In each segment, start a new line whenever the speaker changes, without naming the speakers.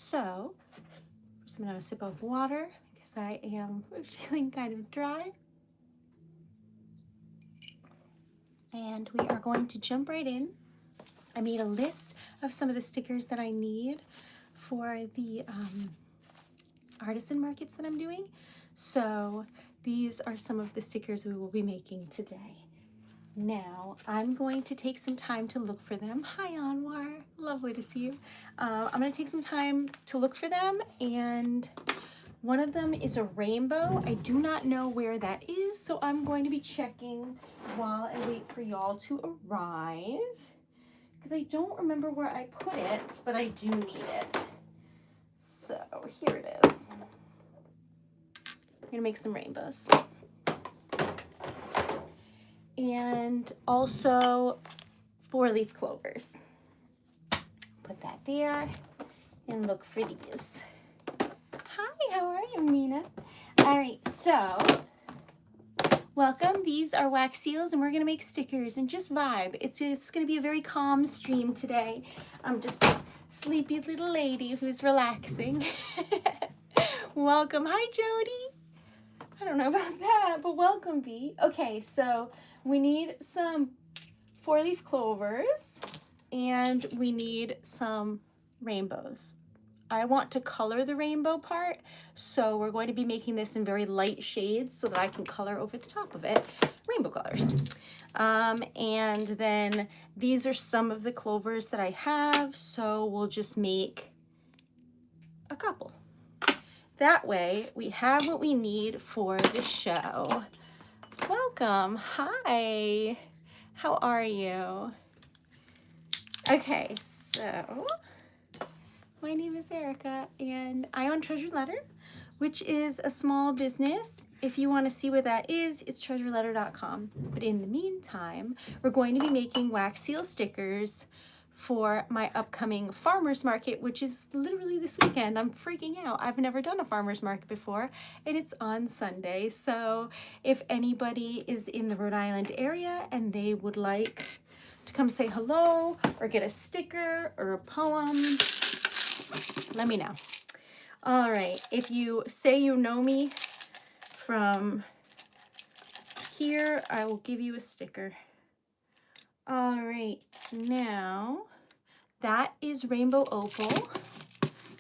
So first I'm gonna have a sip of water because I am feeling kind of dry. And we are going to jump right in. I made a list of some of the stickers that I need for the artisan markets that I'm doing. So these are some of the stickers we will be making today. Now I'm going to take some time to look for them. Hi Anwar, lovely to see you. I'm going to take some time to look for them, and one of them is a rainbow. I do not know where that is, so I'm going to be checking while I wait for y'all to arrive, because I don't remember where I put it, but I do need it. So here it is. I'm gonna make some rainbows. And also 4-leaf clovers. Put that there and look for these. Hi, how are you, Mina? All right, so welcome. These are wax seals, and we're gonna make stickers and just vibe. It's gonna be a very calm stream today. I'm just a sleepy little lady who's relaxing. Welcome. Hi, Jody. I don't know about that, but welcome, Bee. Okay, so we need some 4-leaf clovers, and we need some rainbows. I want to color the rainbow part, so we're going to be making this in very light shades so that I can color over the top of it rainbow colors. And then these are some of the clovers that I have, so we'll just make a couple. That way we have what we need for the show. Welcome. Hi. How are you? Okay, so my name is Erica, and I own TreasuredLetter, which is a small business. If you want to see what that is, it's TreasuredLetter.com. But in the meantime, we're going to be making wax seal stickers for my upcoming farmer's market, which is literally this weekend. I'm freaking out. I've never done a farmer's market before, and it's on Sunday. So if anybody is in the Rhode Island area and they would like to come say hello or get a sticker or a poem, let me know. All right, if you say you know me from here, I will give you a sticker. All right, now that is rainbow opal.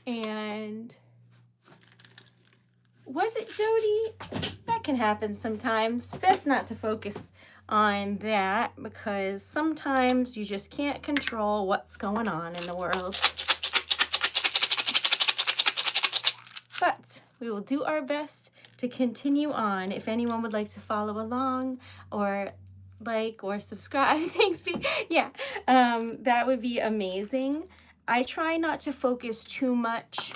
And was it Jody? That can happen sometimes. Best not to focus on that, because sometimes you just can't control what's going on in the world. But we will do our best to continue on. If anyone would like to follow along or like or subscribe, thanks, yeah, that would be amazing. I try not to focus too much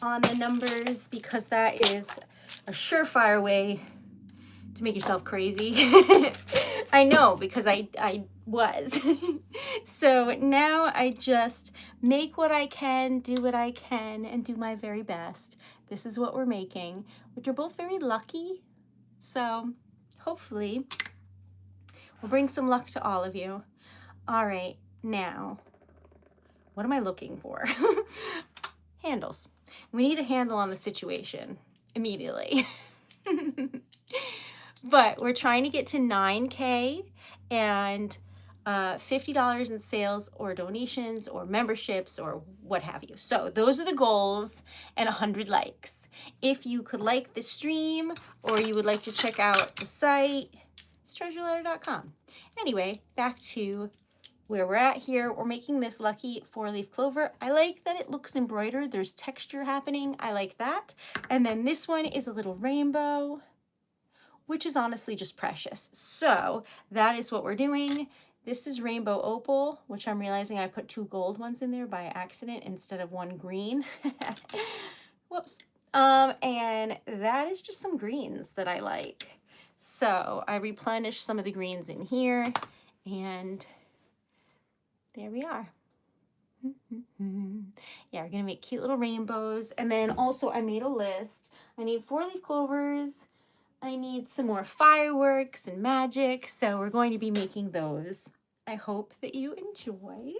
on the numbers, because that is a surefire way to make yourself crazy. I know, because I was. So now I just make what I can, do what I can, and do my very best. This is what we're making, which are both very lucky. So hopefully we'll bring some luck to all of you. All right, now, what am I looking for? Handles. We need a handle on the situation immediately. But we're trying to get to 9K and $50 in sales or donations or memberships or what have you. So those are the goals, and 100 likes. If you could like the stream or you would like to check out the site, it's TreasuredLetter.com. Anyway, back to where we're at here. We're making this lucky 4-leaf clover. I like that it looks embroidered. There's texture happening. I like that. And then this one is a little rainbow, which is honestly just precious. So that is what we're doing. This is rainbow opal, which I'm realizing I put 2 gold ones in there by accident instead of 1 green. Whoops. And that is just some greens that I like. So I replenished some of the greens in here, and there we are. Yeah, we're gonna make cute little rainbows. And then also I made a list. I need 4-leaf clovers. I need some more fireworks and magic. So we're going to be making those. I hope that you enjoy.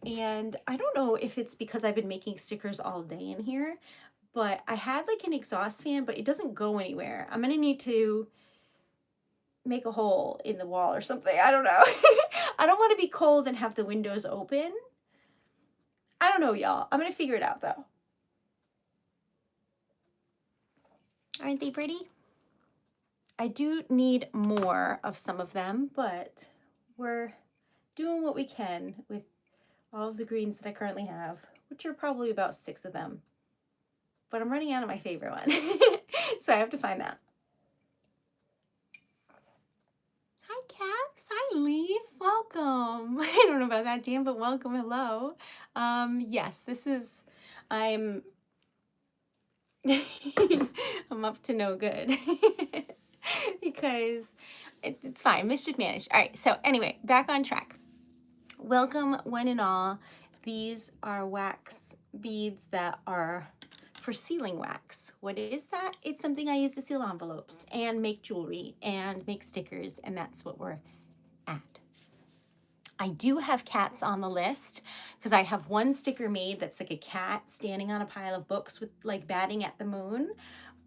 And I don't know if it's because I've been making stickers all day in here, but I had like an exhaust fan, but it doesn't go anywhere. I'm gonna need to make a hole in the wall or something. I don't know. I don't want to be cold and have the windows open. I don't know, y'all. I'm gonna figure it out though. Aren't they pretty? I do need more of some of them, but we're doing what we can with all of the greens that I currently have, which are probably about 6 of them. But I'm running out of my favorite one. So I have to find that. Hi, Caps. Hi, Leaf. Welcome. I don't know about that, Dan, but welcome. Hello. Yes, this is, I'm up to no good. Because it's fine. Mischief managed. All right. So anyway, back on track. Welcome, one and all. These are wax beads that are for sealing wax. What is that? It's something I use to seal envelopes and make jewelry and make stickers, and that's what we're at. I do have cats on the list because I have one sticker made that's like a cat standing on a pile of books with like batting at the moon,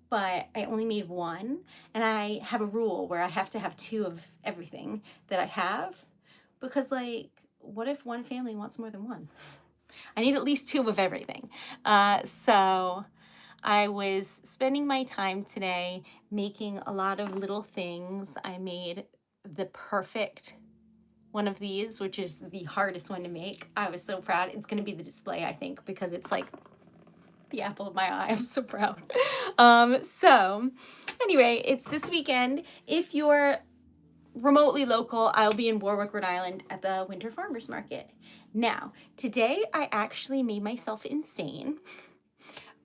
but I only made one, and I have a rule where I have to have 2 of everything that I have, because like, what if one family wants more than one? I need at least 2 of everything. So I was spending my time today making a lot of little things. I made the perfect one of these, which is the hardest one to make. I was so proud. It's going to be the display, I think, because it's like the apple of my eye. I'm so proud. So anyway, it's this weekend. If you're remotely local, I'll be in Warwick, Rhode Island at the Winter Farmers Market. Now, today I actually made myself insane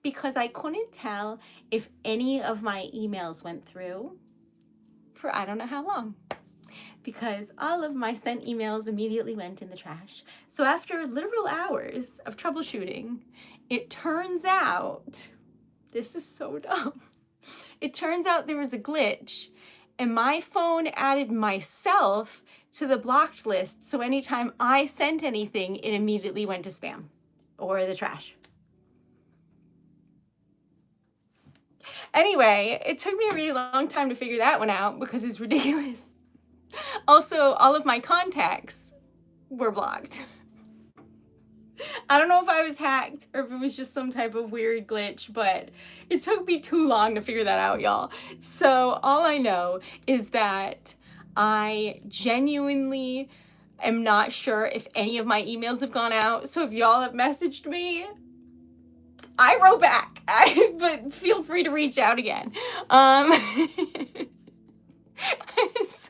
because I couldn't tell if any of my emails went through for I don't know how long, because all of my sent emails immediately went in the trash. So after literal hours of troubleshooting, it turns out, this is so dumb. It turns out there was a glitch and my phone added myself to the blocked list. So anytime I sent anything, it immediately went to spam or the trash. Anyway, it took me a really long time to figure that one out because it's ridiculous. Also, all of my contacts were blocked. I don't know if I was hacked or if it was just some type of weird glitch, but it took me too long to figure that out, y'all. So all I know is that I genuinely am not sure if any of my emails have gone out. So if y'all have messaged me, I wrote back, but feel free to reach out again. I was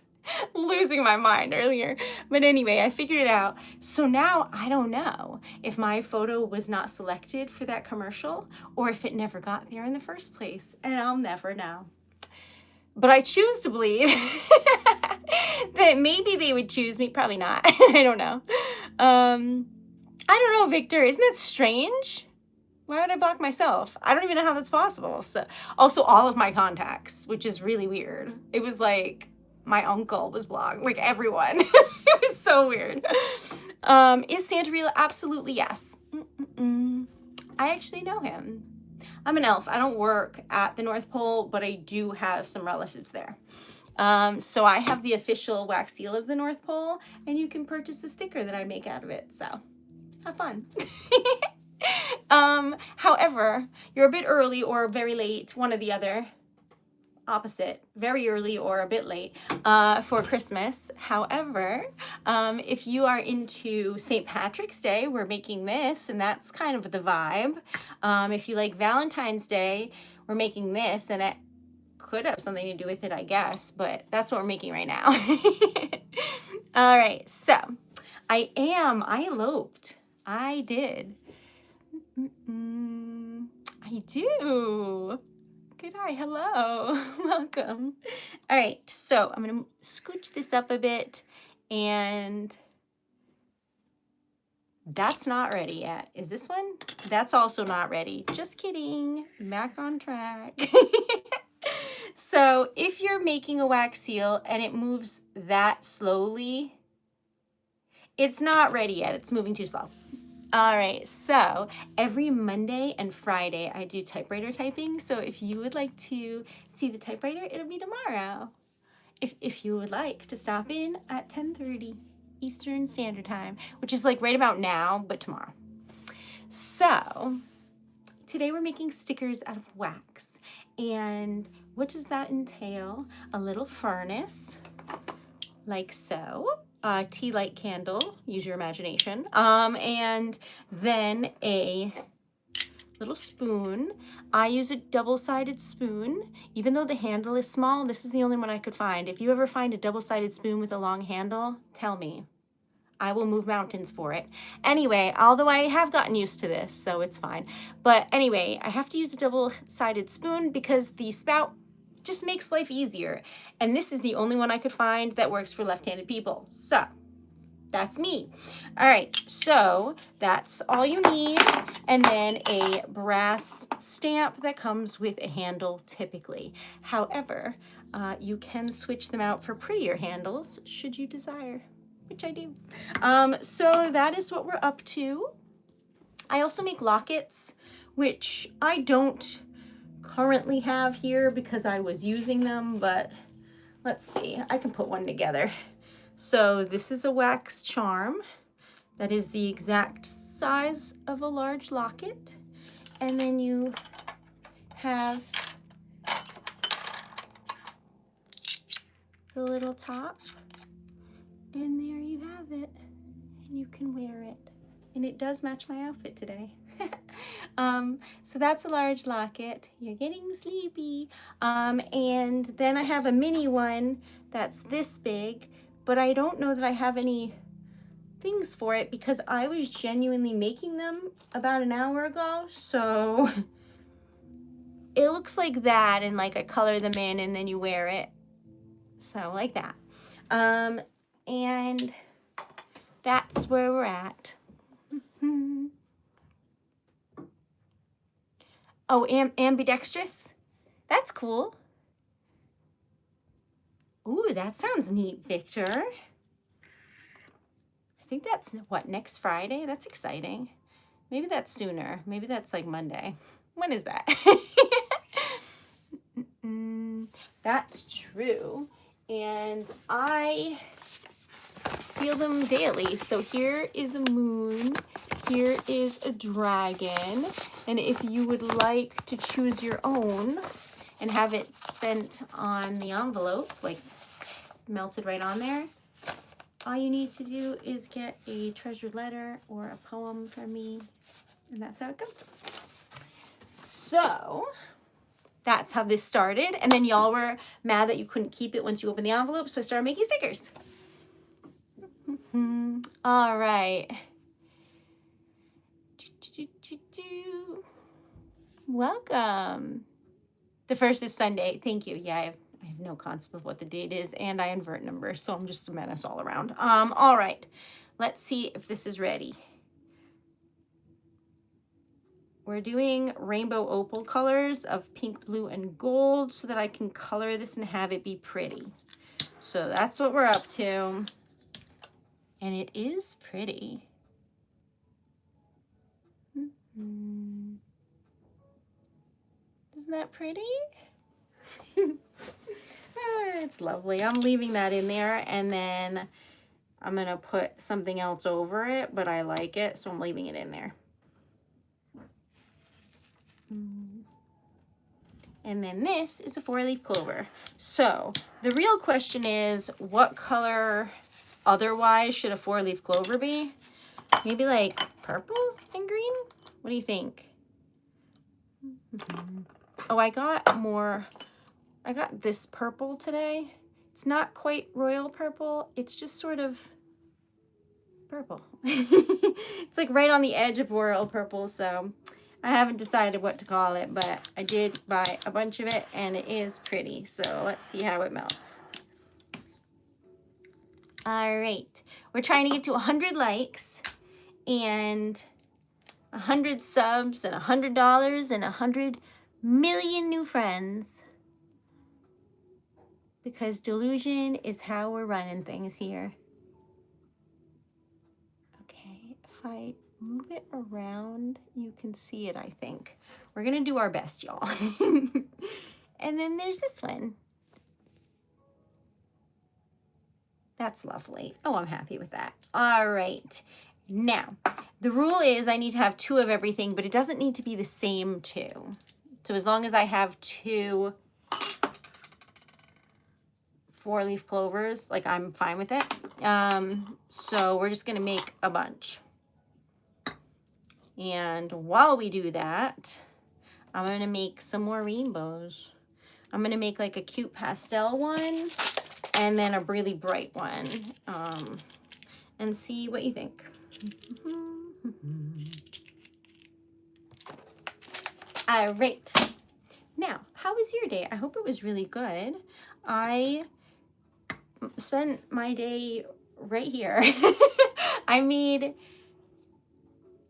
losing my mind earlier, but anyway, I figured it out. So now I don't know if my photo was not selected for that commercial or if it never got there in the first place, and I'll never know. But I choose to believe that maybe they would choose me. Probably not. I don't know. I don't know, Victor. Isn't that strange? Why would I block myself? I don't even know how that's possible. So, also all of my contacts, which is really weird. It was like my uncle was blocked, like everyone. It was so weird. Is Santa real? Absolutely yes. I actually know him. I'm an elf. I don't work at the North Pole, but I do have some relatives there. So I have the official wax seal of the North Pole, and you can purchase a sticker that I make out of it. So have fun. However, you're a bit early or very late, one or the other, opposite, very early or a bit late, for Christmas. However, if you are into St. Patrick's Day, we're making this, and that's kind of the vibe. If you like Valentine's Day, we're making this, and it could have something to do with it, I guess, but that's what we're making right now. All right, so I eloped. I did. I do. Good eye. Hello. Welcome. All right. So I'm going to scooch this up a bit, and that's not ready yet. Is this one? That's also not ready. Just kidding. Back on track. So if you're making a wax seal and it moves that slowly, It's not ready yet. It's moving too slow. All right, so every Monday and Friday I do typewriter typing. So if you would like to see the typewriter, it'll be tomorrow. If you would like to stop in at 10:30 Eastern Standard Time, which is like right about now, but tomorrow. So today we're making stickers out of wax. And what does that entail? A little furnace, like so. A tea light candle, use your imagination. And then a little spoon. I use a double-sided spoon. Even though the handle is small, this is the only one I could find. If you ever find a double-sided spoon with a long handle, tell me. I will move mountains for it. Anyway, although I have gotten used to this, so it's fine. But anyway, I have to use a double-sided spoon because the spout just makes life easier. And this is the only one I could find that works for left-handed people. So that's me. All right, so that's all you need. And then a brass stamp that comes with a handle typically. However, you can switch them out for prettier handles should you desire, which I do. So that is what we're up to. I also make lockets, which I don't currently have here because I was using them, but let's see, I can put one together. So this is a wax charm that is the exact size of a large locket. And then you have the little top, and there you have it, and you can wear it. And it does match my outfit today. So that's a large locket. You're getting sleepy. And then I have a mini one that's this big, but I don't know that I have any things for it because I was genuinely making them about an hour ago. So it looks like that, and like I color them in and then you wear it. So like that. And that's where we're at. Oh, ambidextrous? That's cool. Ooh, that sounds neat, Victor. I think that's, what, next Friday? That's exciting. Maybe that's sooner. Maybe that's like Monday. When is that? That's true. And I seal them daily. So here is a moon. Here is a dragon. And if you would like to choose your own and have it sent on the envelope, like melted right on there, all you need to do is get a treasured letter or a poem from me, and that's how it goes. So that's how this started. And then y'all were mad that you couldn't keep it once you opened the envelope, so I started making stickers. All right. Welcome. The first is Sunday. Thank you. Yeah, I have no concept of what the date is, and I invert numbers, so I'm just a menace all around. All right. Let's see if this is ready. We're doing rainbow opal colors of pink, blue, and gold so that I can color this and have it be pretty. So that's what we're up to. And it is pretty. Isn't that pretty? It's lovely. I'm leaving that in there, and then I'm going to put something else over it, but I like it, so I'm leaving it in there. And then this is a 4-leaf clover. So the real question is, what color otherwise should a 4-leaf clover be? Maybe like purple and green? What do you think? Oh, I got this purple today. It's not quite royal purple. It's just sort of purple. It's like right on the edge of royal purple, so I haven't decided what to call it, but I did buy a bunch of it, and it is pretty. So let's see how it melts. All right. We're trying to get to 100 likes and 100 subs and $100 and 100 million new friends. Because delusion is how we're running things here. I move it around, you can see it, I think. We're gonna do our best, y'all. And then there's this one. That's lovely. Oh, I'm happy with that. All right. Now, the rule is I need to have 2 of everything, but it doesn't need to be the same 2. So as long as I have 2 4-leaf clovers, like I'm fine with it. So we're just gonna make a bunch. And while we do that, I'm gonna make some more rainbows. I'm gonna make like a cute pastel one and then a really bright one, and see what you think. All right. Now, how was your day? I hope it was really good. I spent my day right here. I made,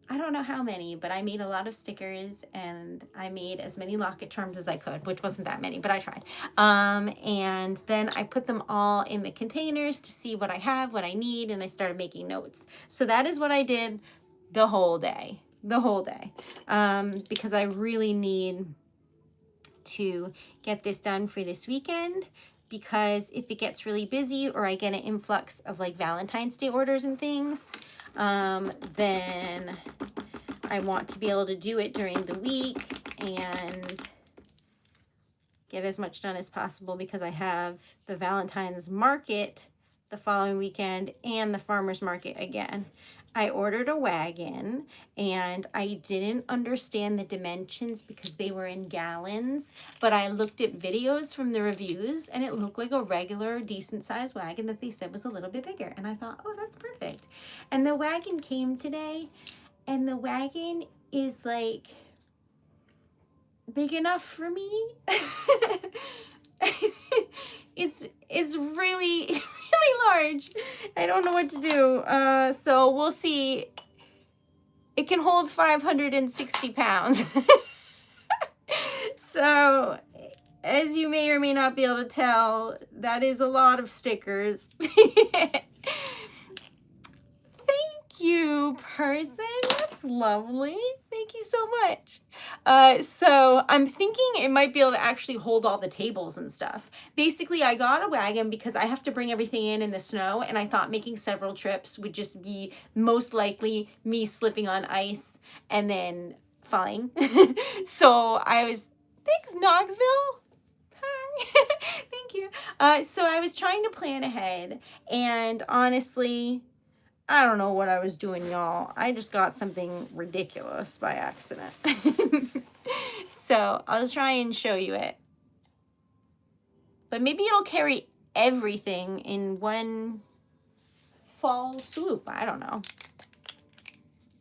I don't know how many, but I made a lot of stickers and I made as many locket charms as I could, which wasn't that many, but I tried. And then I put them all in the containers to see what I have, what I need, and I started making notes. So that is what I did the whole day, because I really need to get this done for this weekend, because if it gets really busy or I get an influx of like Valentine's Day orders and things, then I want to be able to do it during the week and get as much done as possible, because I have the Valentine's market the following weekend and the farmer's market again. I ordered a wagon and I didn't understand the dimensions because they were in gallons, but I looked at videos from the reviews and it looked like a regular decent sized wagon that they said was a little bit bigger. And I thought, oh, that's perfect. And the wagon came today, and the wagon is like big enough for me. It's really, really large. I don't know what to do. So we'll see. It can hold 560 pounds. So as you may or may not be able to tell, that is a lot of stickers. Thank you, person. That's lovely. Thank you so much. So I'm thinking it might be able to actually hold all the tables and stuff. Basically, I got a wagon because I have to bring everything in the snow, and I thought making several trips would just be most likely me slipping on ice and then falling. So I was, thanks, Knoxville. Hi. Thank you. So I was trying to plan ahead, and honestly, I don't know what I was doing, y'all. I just got something ridiculous by accident. So I'll try and show you it. But maybe it'll carry everything in one fall swoop. I don't know.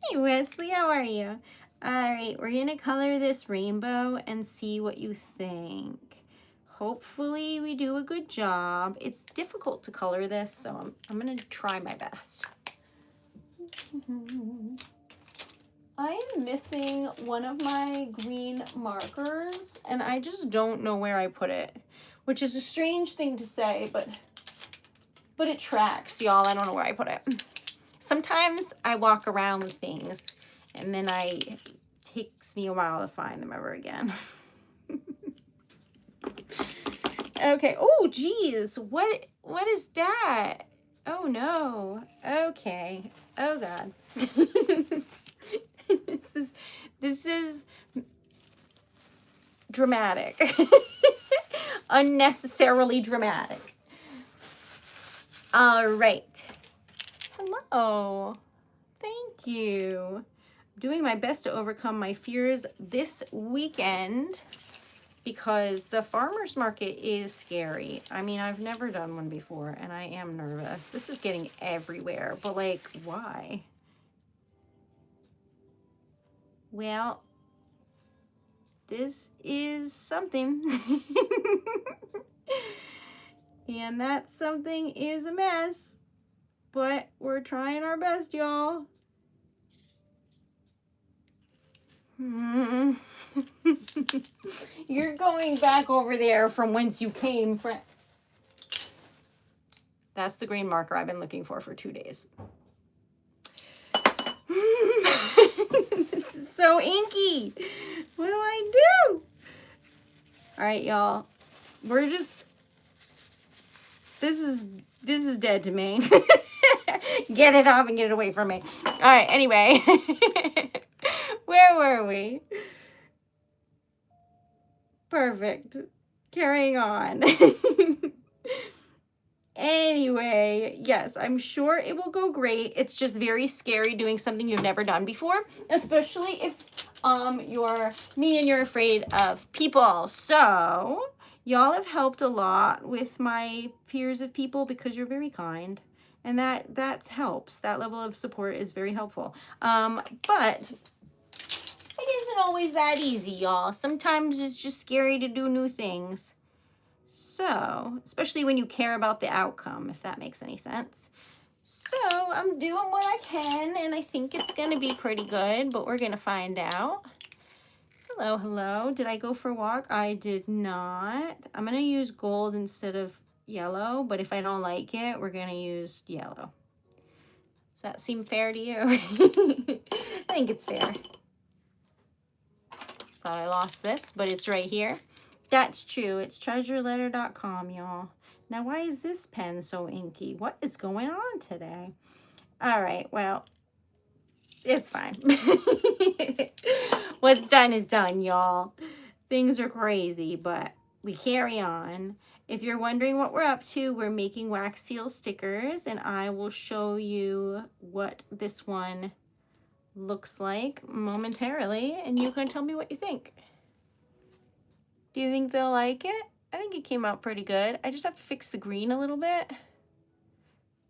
Hey, Wesley, how are you? All right, we're going to color this rainbow and see what you think. Hopefully we do a good job. It's difficult to color this, so I'm going to try my best. I am missing one of my green markers, and I just don't know where I put it, which is a strange thing to say, but it tracks, y'all. I don't know where I put it. Sometimes I walk around with things, and then it takes me a while to find them ever again. Okay. Oh, geez. What is that? Oh, no. Okay. Oh, God. This is dramatic. Unnecessarily dramatic. All right. Hello. Thank you. I'm doing my best to overcome my fears this weekend because the farmer's market is scary. I mean, I've never done one before and I am nervous. This is getting everywhere, but like, why? Well, this is something. And that something is a mess, but we're trying our best, y'all. You're going back over there from whence you came, friend. That's the green marker I've been looking for 2 days. This is so inky. What do I do? All right, y'all. We're just, this is dead to me. Get it off and get it away from me. All right, anyway. Where were we? Perfect. Carrying on. Anyway, yes, I'm sure it will go great. It's just very scary doing something you've never done before, especially if you're me and you're afraid of people. So y'all have helped a lot with my fears of people because you're very kind, and that helps. That level of support is very helpful. But it isn't always that easy, y'all. Sometimes it's just scary to do new things. So, especially when you care about the outcome, if that makes any sense. So, I'm doing what I can, and I think it's going to be pretty good, but we're going to find out. Hello, hello. Did I go for a walk? I did not. I'm going to use gold instead of yellow, but if I don't like it, we're going to use yellow. Does that seem fair to you? I think it's fair. Thought I lost this, but it's right here. That's true. It's TreasuredLetter.com, y'all. Now, why is this pen so inky? What is going on today? All right, well, it's fine. What's done is done, y'all. Things are crazy, but we carry on. If you're wondering what we're up to, we're making wax seal stickers, and I will show you what this one looks like momentarily, and you can tell me what you think. Do you think they'll like it? I think it came out pretty good. I just have to fix the green a little bit,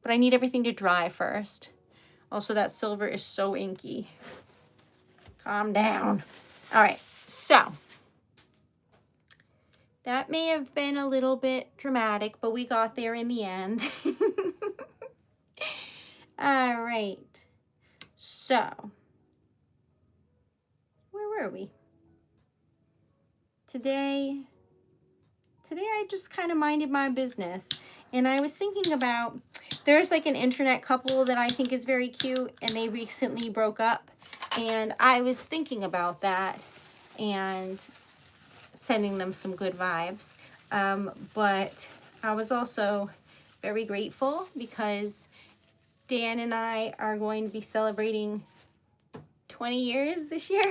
but I need everything to dry first. Also, that silver is so inky. Calm down. All right, so that may have been a little bit dramatic, but we got there in the end. All right, so where were we? Today I just kind of minded my business, and I was thinking about, there's like an internet couple that I think is very cute, and they recently broke up, and I was thinking about that and sending them some good vibes. But I was also very grateful because Dan and I are going to be celebrating 20 years this year.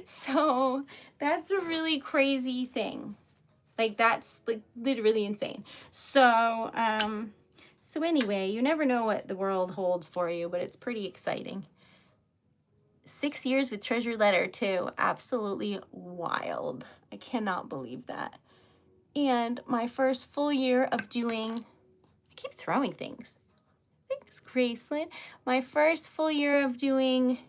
So that's a really crazy thing. Like, that's like literally insane. So anyway, you never know what the world holds for you, but it's pretty exciting. 6 years with Treasured Letter too. Absolutely wild. I cannot believe that. And my first full year of doing, I keep throwing things. Thanks, Graceland. My first full year of doing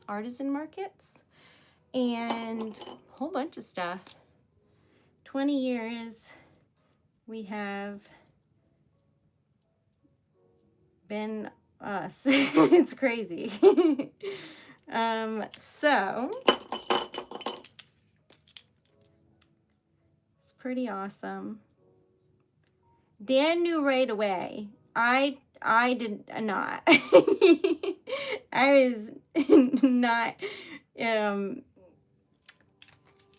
artisan markets and a whole bunch of stuff. 20 years we have been us. It's crazy. So it's pretty awesome. Dan knew right away. I did not. I was not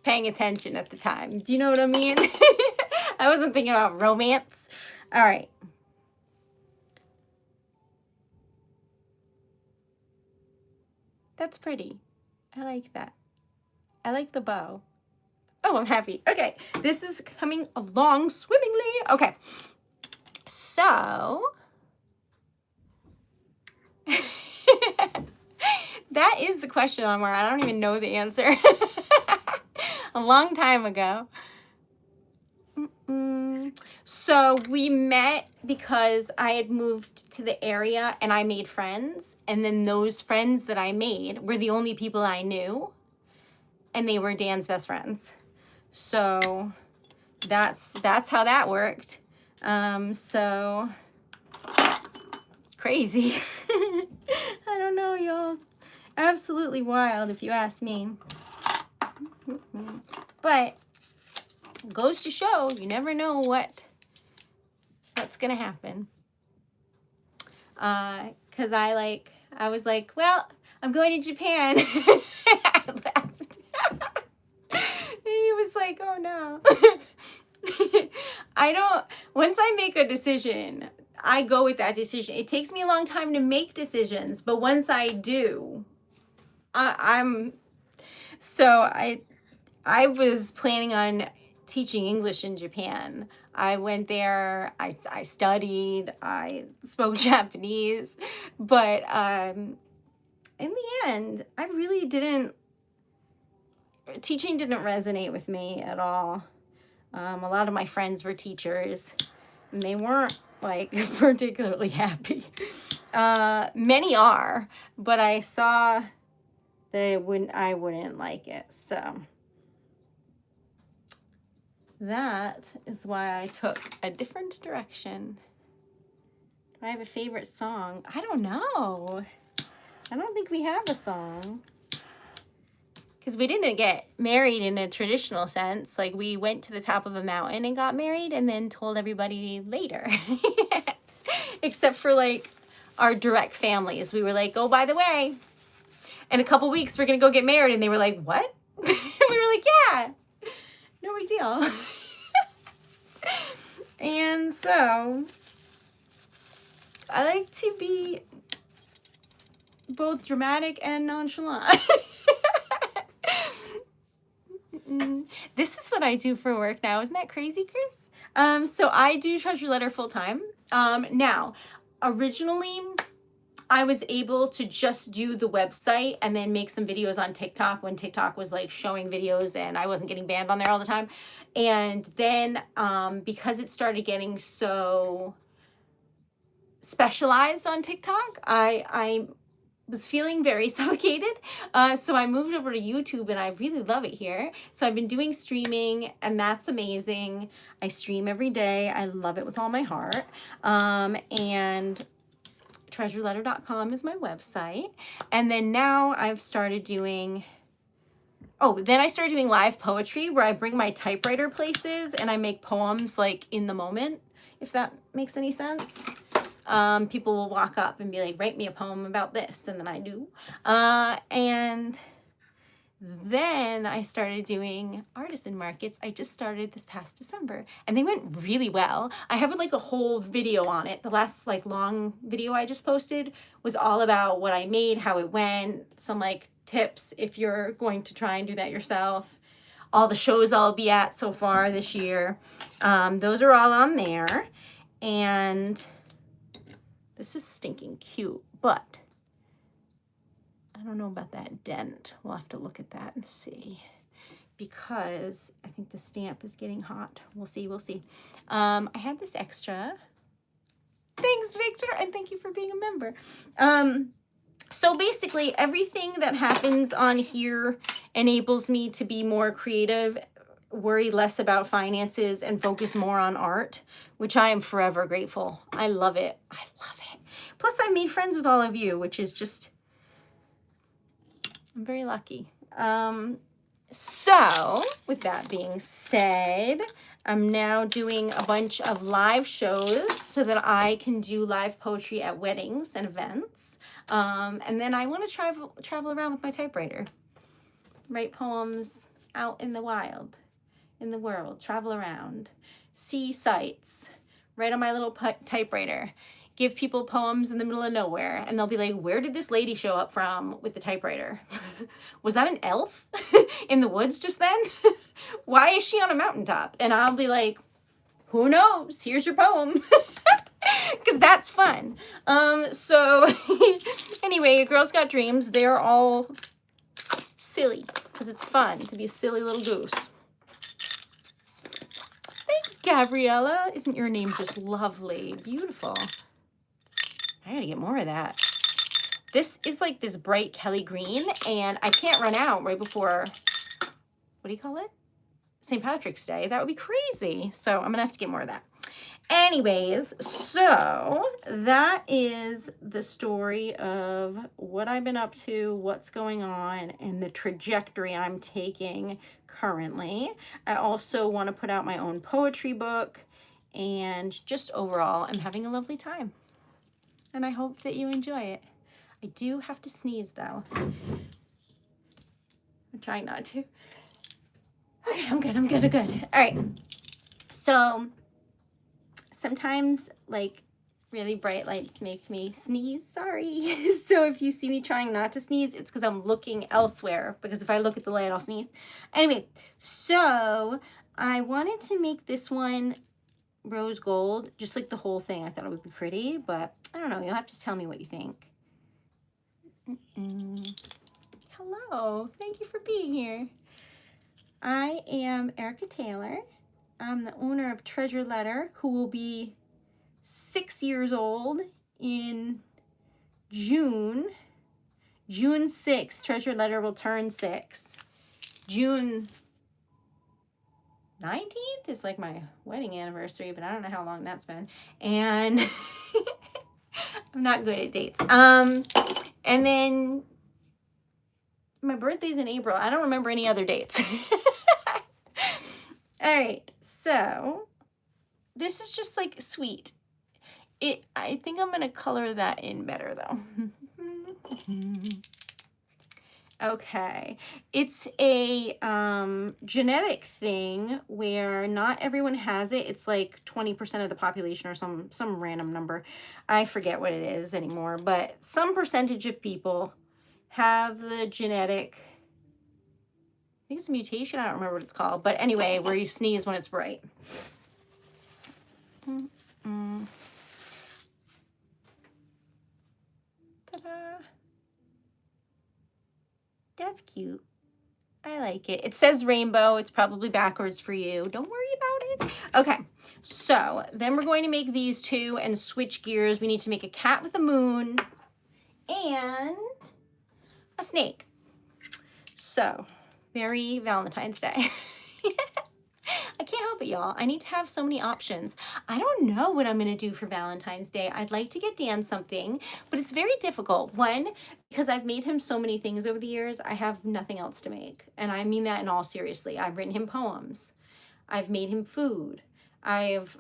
paying attention at the time. Do you know what I mean? I wasn't thinking about romance. All right. That's pretty. I like that. I like the bow. Oh, I'm happy. Okay, this is coming along swimmingly. Okay, so that is the question on where I don't even know the answer. A long time ago. So we met because I had moved to the area and I made friends, and then those friends that I made were the only people I knew, and they were Dan's best friends. So that's how that worked. So crazy. I don't know, y'all. Absolutely wild if you ask me. But goes to show you never know what's gonna happen. because I was like, well, I'm going to Japan. I left. And he was like, oh no. Once I make a decision, I go with that decision. It takes me a long time to make decisions, but once I do, I was planning on teaching English in Japan. I went there, I studied, I spoke Japanese, but in the end, I really teaching didn't resonate with me at all. A lot of my friends were teachers, and they weren't like particularly happy. Many are, but I saw that I wouldn't like it. So that is why I took a different direction. Do I have a favorite song? I don't know. I don't think we have a song. Because we didn't get married in a traditional sense. Like, we went to the top of a mountain and got married and then told everybody later. Except for, like, our direct families. We were like, oh, by the way, in a couple weeks we're going to go get married. And they were like, what? We were like, yeah, no big deal. And so I like to be both dramatic and nonchalant. This is what I do for work now. Isn't that crazy, Chris? So I do TreasuredLetter full time. Now, originally, I was able to just do the website and then make some videos on TikTok when TikTok was like showing videos and I wasn't getting banned on there all the time. And then because it started getting so specialized on TikTok, I was feeling very suffocated. So I moved over to YouTube and I really love it here. So I've been doing streaming and that's amazing. I stream every day. I love it with all my heart. And TreasuredLetter.com is my website. And then now I've started doing, then I started doing live poetry where I bring my typewriter places and I make poems like in the moment, if that makes any sense. People will walk up and be like, write me a poem about this. And then I do. And then I started doing artisan markets. I just started this past December and they went really well. I have like a whole video on it. The last like long video I just posted was all about what I made, how it went, some like tips if you're going to try and do that yourself. All the shows I'll be at so far this year. Those are all on there. And this is stinking cute, but I don't know about that dent. We'll have to look at that and see, because I think the stamp is getting hot. We'll see, we'll see. I had this extra. Thanks, Victor, and thank you for being a member. So basically, everything that happens on here enables me to be more creative, worry less about finances, and focus more on art, which I am forever grateful. I love it. I love it. Plus, I made friends with all of you, which is just, I'm very lucky. So with that being said, I'm now doing a bunch of live shows so that I can do live poetry at weddings and events. And then I want to travel around with my typewriter, write poems out in the wild, in the world, travel around, see sights, write on my little typewriter, give people poems in the middle of nowhere, and they'll be like, where did this lady show up from with the typewriter? Was that an elf in the woods just then? Why is she on a mountaintop? And I'll be like, who knows? Here's your poem. Because that's fun. So anyway, Girls Got Dreams, they're all silly because it's fun to be a silly little goose. Thanks, Gabriella. Isn't your name just lovely? Beautiful. I gotta get more of that. This is like this bright Kelly green, and I can't run out right before, what do you call it? St. Patrick's Day. That would be crazy. So I'm gonna have to get more of that. Anyways, so that is the story of what I've been up to, what's going on, and the trajectory I'm taking currently. I also want to put out my own poetry book, and just overall, I'm having a lovely time. and I hope that you enjoy it. I do have to sneeze though. I'm trying not to. Okay, I'm good. All right. So sometimes like really bright lights make me sneeze. Sorry. So if you see me trying not to sneeze, it's because I'm looking elsewhere, because if I look at the light, I'll sneeze. Anyway, so I wanted to make this one rose gold, just like the whole thing. I thought it would be pretty, but I don't know. You'll have to tell me what you think. Hello. Thank you for being here. I am Erica Taylor. I'm the owner of TreasuredLetter, who will be 6 years old in June. June 6th, TreasuredLetter will turn 6. June 19th is like my wedding anniversary, but I don't know how long that's been. And I'm not good at dates. And then my birthday's in April. I don't remember any other dates. All right, so this is just like sweet. I think I'm gonna color that in better though. Okay, it's a genetic thing where not everyone has it. It's like 20% of the population or some random number. I forget what it is anymore, but some percentage of people have the genetic, I think it's a mutation, I don't remember what it's called, but anyway, where you sneeze when it's bright. Ta-da. That's cute. I like it. It says rainbow. It's probably backwards for you. Don't worry about it. Okay, so then we're going to make these two and switch gears. We need to make a cat with a moon and a snake. So, very Valentine's Day. I can't help it, y'all. I need to have so many options. I don't know what I'm going to do for Valentine's Day. I'd like to get Dan something, but it's very difficult. One, because I've made him so many things over the years, I have nothing else to make. And I mean that in all seriously. I've written him poems. I've made him food. I've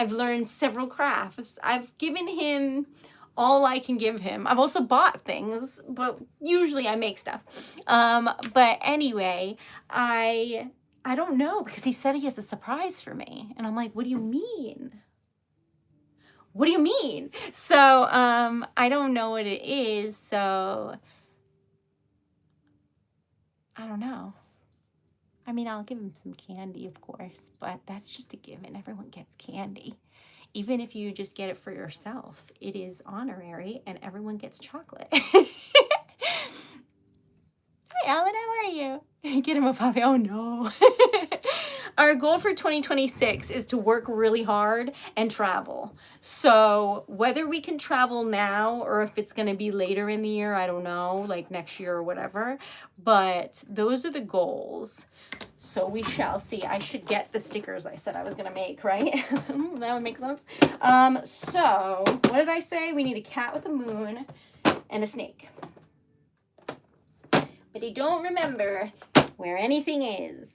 learned several crafts. I've given him all I can give him. I've also bought things, but usually I make stuff. But anyway, I don't know, because he said he has a surprise for me. And I'm like, what do you mean? What do you mean? So I don't know what it is. So I don't know. I mean, I'll give him some candy, of course, but that's just a given. Everyone gets candy. Even if you just get it for yourself, it is honorary and everyone gets chocolate. Hi, Alan, how are you? Get him a puppy. Oh, no. Our goal for 2026 is to work really hard and travel. So whether we can travel now or if it's going to be later in the year, I don't know, like next year or whatever. But those are the goals. So we shall see. I should get the stickers I said I was going to make, right? That would make sense. So what did I say? We need a cat with a moon and a snake. But I don't remember where anything is,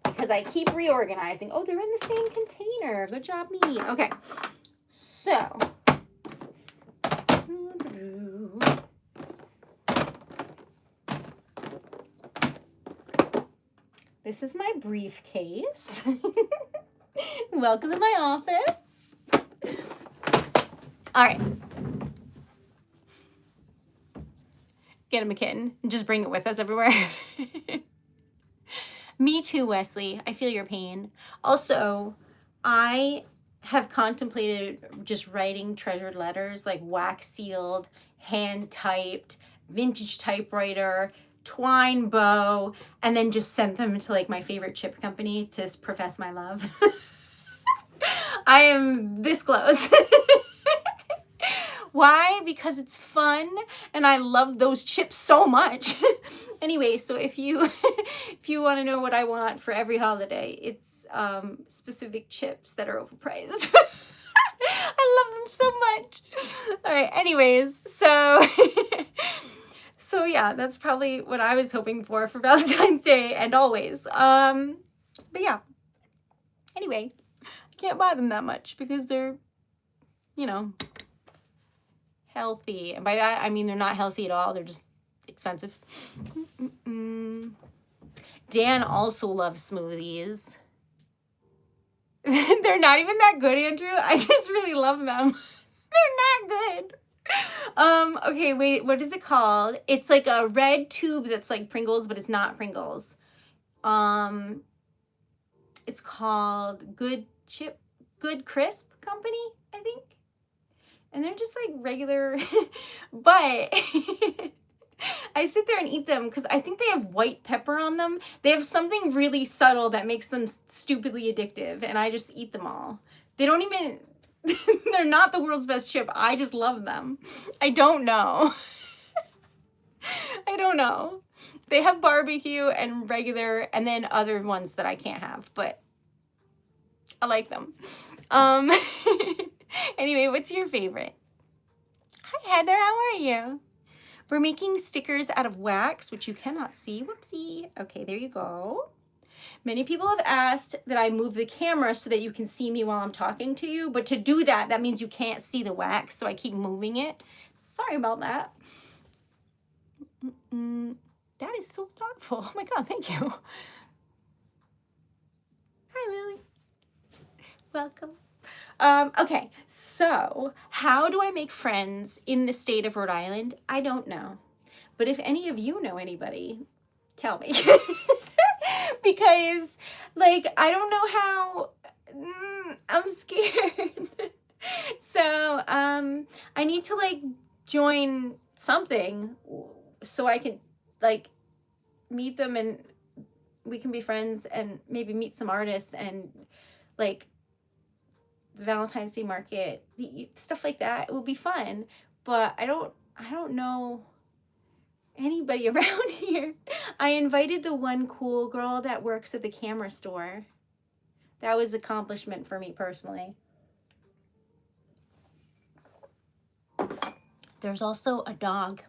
because I keep reorganizing. Oh, they're in the same container. Good job, me. Okay, so this is my briefcase. Welcome to my office. All right. Get him a kitten and just bring it with us everywhere. Me too, Wesley. I feel your pain. Also, I have contemplated just writing treasured letters, like wax sealed, hand typed, vintage typewriter, twine bow, and then just send them to like my favorite chip company to profess my love. I am this close. Why? Because it's fun and I love those chips so much. Anyway, so if you want to know what I want for every holiday, it's specific chips that are overpriced. I love them so much. All right, anyways, so yeah, that's probably what I was hoping for Valentine's Day and always. But yeah. Anyway, I can't buy them that much because they're, you know, healthy. And by that, I mean they're not healthy at all. They're just expensive. Dan also loves smoothies. They're not even that good, Andrew. I just really love them. They're not good. Okay, wait, what is it called? It's like a red tube that's like Pringles, but it's not Pringles. It's called Good Crisp Company, I think. And they're just like regular, but I sit there and eat them because I think they have white pepper on them. They have something really subtle that makes them stupidly addictive, and I just eat them all. They don't even, they're not the world's best chip. I just love them. I don't know. I don't know. They have barbecue and regular, and then other ones that I can't have, but I like them. Anyway, what's your favorite? Hi, Heather. How are you? We're making stickers out of wax, which you cannot see. Whoopsie. Okay, there you go. Many people have asked that I move the camera so that you can see me while I'm talking to you, but to do that, that means you can't see the wax, so I keep moving it. Sorry about that. That is so thoughtful. Oh my God, thank you. Hi, Lily. Welcome. Okay, so how do I make friends in the state of Rhode Island? I don't know. But if any of you know anybody, tell me. Because, like, I don't know how, I'm scared. So, I need to, like, join something so I can, like, meet them and we can be friends and maybe meet some artists and, like, the Valentine's Day market, stuff like that. It will be fun, but I don't know anybody around here. I invited the one cool girl that works at the camera store. That was an accomplishment for me personally. There's also a dog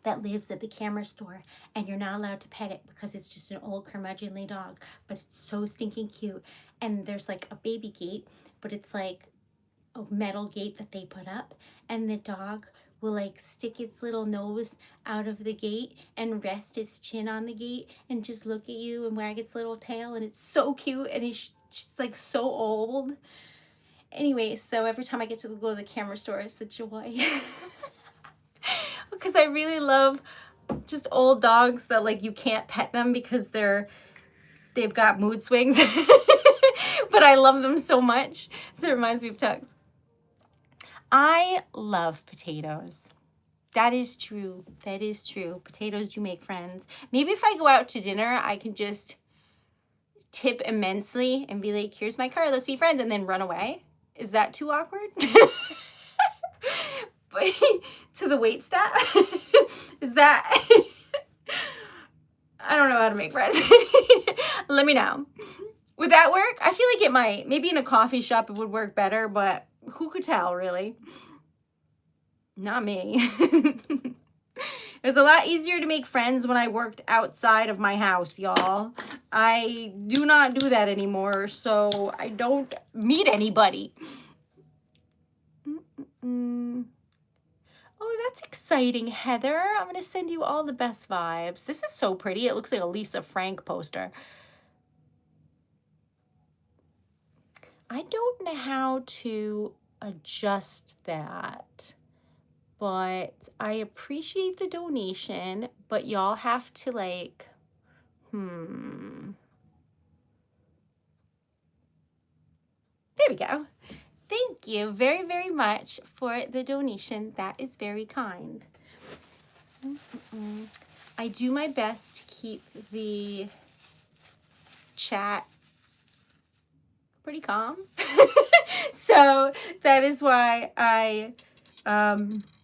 that lives at the camera store, and you're not allowed to pet it because it's just an old curmudgeonly dog, but it's so stinking cute. And there's like a baby gate, but it's like a metal gate that they put up, and the dog will like stick its little nose out of the gate and rest its chin on the gate and just look at you and wag its little tail, and it's so cute, and it's like so old. Anyway, so every time I get to go to the camera store, it's a joy. Because I really love just old dogs that like you can't pet them because they've got mood swings. But I love them so much. So it reminds me of Tugs. I love potatoes. That is true. That is true. Potatoes do make friends. Maybe if I go out to dinner, I can just tip immensely and be like, here's my card, let's be friends, and then run away. Is that too awkward? But to the wait staff? Is that... I don't know how to make friends. Let me know. Would that work? I feel like it might. Maybe in a coffee shop it would work better, but who could tell, really? Not me. It was a lot easier to make friends when I worked outside of my house, y'all. I do not do that anymore, so I don't meet anybody. Oh, that's exciting, Heather. I'm going to send you all the best vibes. This is so pretty. It looks like a Lisa Frank poster. I don't know how to adjust that, but I appreciate the donation, but y'all have to like, There we go. Thank you very, very much for the donation. That is very kind. I do my best to keep the chat pretty calm. So that is why I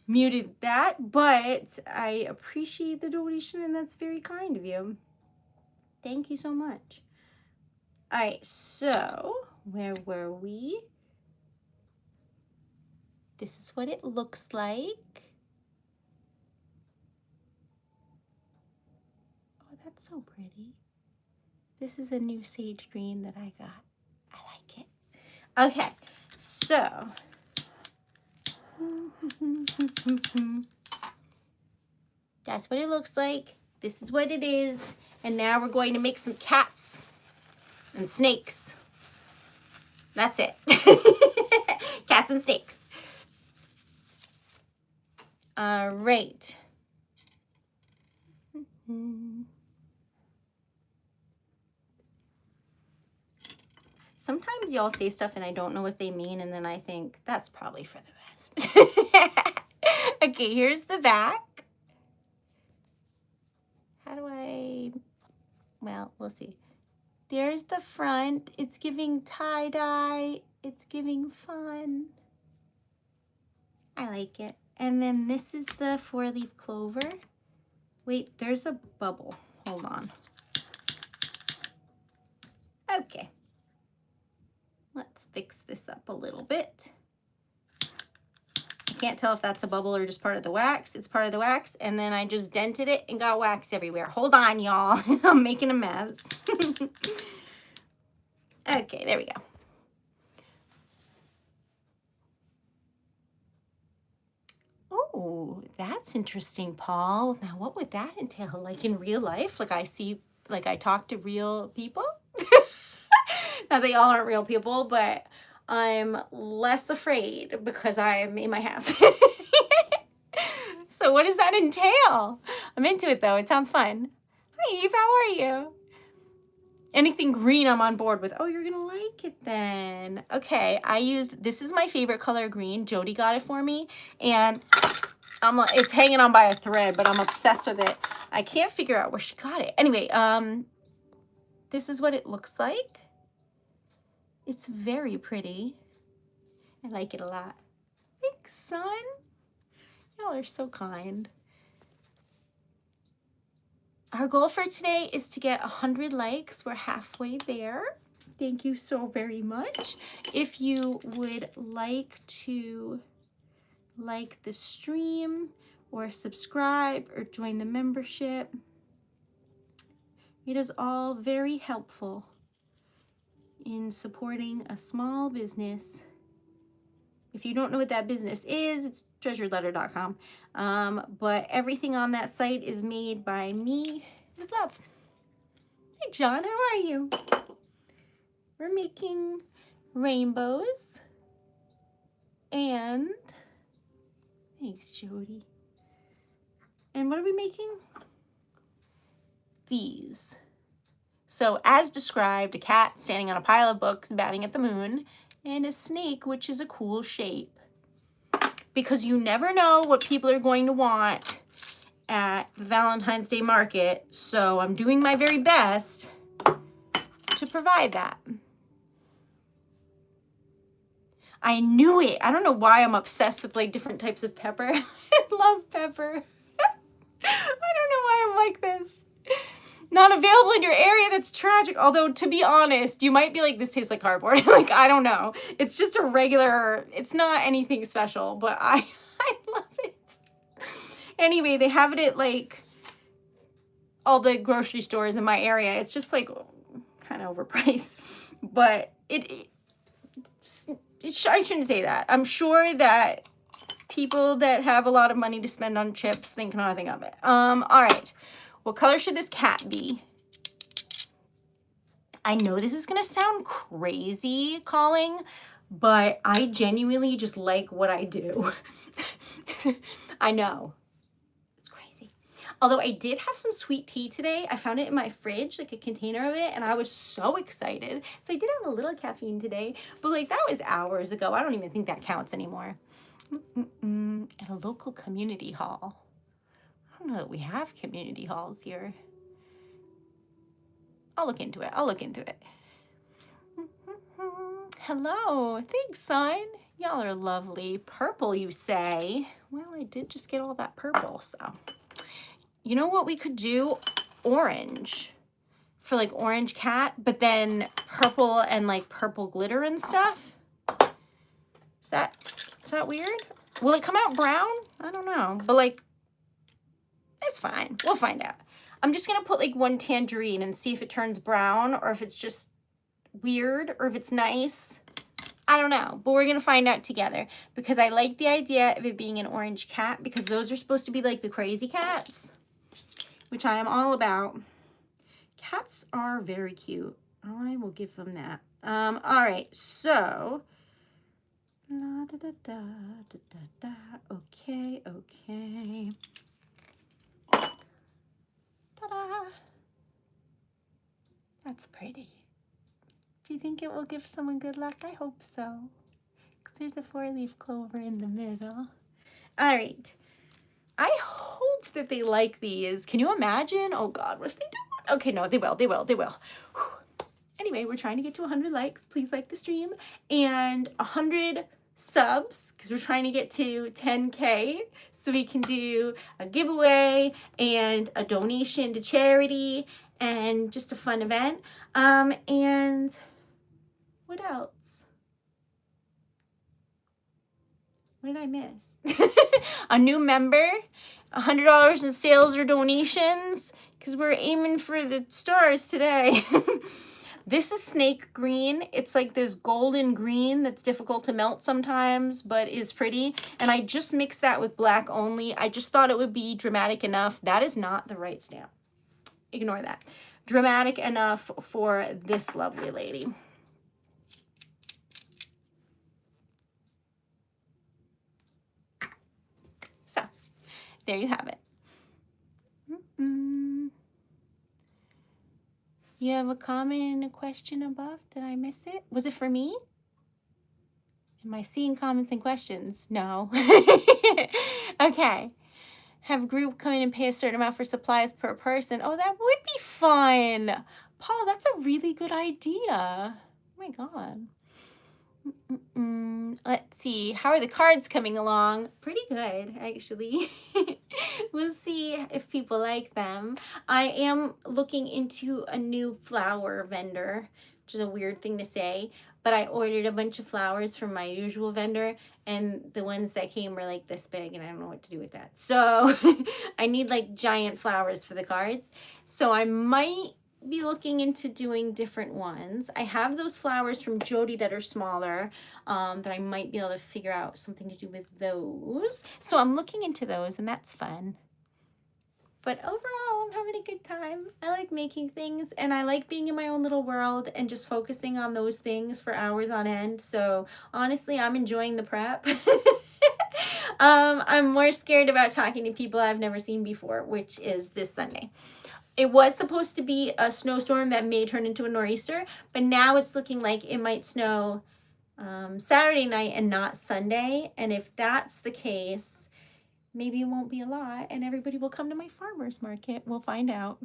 muted that, but I appreciate the donation and that's very kind of you. Thank you so much. All right, so where were we? This is what it looks like. Oh, that's so pretty. This is a new sage green that I got. I like it. Okay, so That's what it looks like. This is what it is. And now we're going to make some cats and snakes. That's it. Cats and snakes. All right. Sometimes y'all say stuff and I don't know what they mean, and then I think that's probably for the best. Okay, here's the back. How do I, well, we'll see. There's the front. It's giving tie-dye. It's giving fun. I like it. And then this is the 4-leaf clover. Wait, there's a bubble. Hold on. Okay. Let's fix this up a little bit. I can't tell if that's a bubble or just part of the wax. It's part of the wax, and then I just dented it and got wax everywhere. Hold on, y'all. I'm making a mess. Okay, there we go. Oh, that's interesting, Paul. Now, what would that entail? Like in real life? Like I talk to real people? Now, they all aren't real people, but I'm less afraid because I'm in my house. So what does that entail? I'm into it, though. It sounds fun. Hi, Eve. How are you? Anything green I'm on board with. Oh, you're going to like it then. Okay, this is my favorite color, green. Jody got it for me, and it's hanging on by a thread, but I'm obsessed with it. I can't figure out where she got it. Anyway, this is what it looks like. It's very pretty. I like it a lot. Thanks, son. Y'all are so kind. Our goal for today is to get 100 likes. We're halfway there. Thank you so very much. If you would like to like the stream or subscribe or join the membership, it is all very helpful in supporting a small business. If you don't know what that business is, it's TreasuredLetter.com. But everything on that site is made by me with love. Hey, John, how are you? We're making rainbows. And, thanks, Jody. And what are we making? These. So, as described, a cat standing on a pile of books batting at the moon, and a snake, which is a cool shape. Because you never know what people are going to want at the Valentine's Day market, so I'm doing my very best to provide that. I knew it. I don't know why I'm obsessed with like different types of pepper. I love pepper. I don't know why I'm like this. Not available in your area, that's tragic. Although, to be honest, you might be like, this tastes like cardboard. Like, I don't know. It's just a regular, it's not anything special, but I love it. Anyway, they have it at like all the grocery stores in my area. It's just like kind of overpriced, but I shouldn't say that. I'm sure that people that have a lot of money to spend on chips think nothing of it. All right. What color should this cat be? I know this is going to sound crazy, Calling, but I genuinely just like what I do. I know. It's crazy. Although I did have some sweet tea today. I found it in my fridge, like a container of it, and I was so excited. So I did have a little caffeine today, but like that was hours ago. I don't even think that counts anymore. At a local community hall. I don't know that we have community halls here. I'll look into it. Hello. Thanks, son. Y'all are lovely. Purple, you say? Well, I did just get all that purple, so. You know what we could do? Orange. For like orange cat, but then purple and like purple glitter and stuff. Is that weird? Will it come out brown? I don't know. But like, it's fine. We'll find out. I'm just going to put like one tangerine and see if it turns brown or if it's just weird or if it's nice. I don't know, but we're going to find out together because I like the idea of it being an orange cat because those are supposed to be like the crazy cats, which I am all about. Cats are very cute. I will give them that. All right, so la da da da da da da. Okay, okay. Ta-da! That's pretty. Do you think it will give someone good luck? I hope so. Because there's a 4-leaf clover in the middle. All right. I hope that they like these. Can you imagine? Oh God, what if they don't? Okay, no, they will. Whew. Anyway, we're trying to get to 100 likes. Please like the stream. And 100 subs, because we're trying to get to 10K. So we can do a giveaway and a donation to charity and just a fun event. And what else? What did I miss? A new member, $100 in sales or donations, because we're aiming for the stars today. This is snake green. It's like this golden green that's difficult to melt sometimes, but is pretty. And I just mixed that with black only. I just thought it would be dramatic enough. That is not the right stamp. Ignore that. Dramatic enough for this lovely lady. So, there you have it. You have a comment and a question above? Did I miss it? Was it for me? Am I seeing comments and questions? No. Okay. Have a group come in and pay a certain amount for supplies per person. Oh, that would be fun. Paul, that's a really good idea. Oh my God. Let's see. How are the cards coming along? Pretty good, actually. We'll see if people like them. I am looking into a new flower vendor, which is a weird thing to say, but I ordered a bunch of flowers from my usual vendor, and the ones that came were like this big, and I don't know what to do with that. So I need like giant flowers for the cards. So I might be looking into doing different ones. I have those flowers from Jody that are smaller that I might be able to figure out something to do with those. So I'm looking into those, and that's fun. But overall, I'm having a good time. I like making things, and I like being in my own little world and just focusing on those things for hours on end. So honestly, I'm enjoying the prep. I'm more scared about talking to people I've never seen before, which is this Sunday. It was supposed to be a snowstorm that may turn into a nor'easter, but now it's looking like it might snow Saturday night and not Sunday. And if that's the case, maybe it won't be a lot and everybody will come to my farmer's market. We'll find out.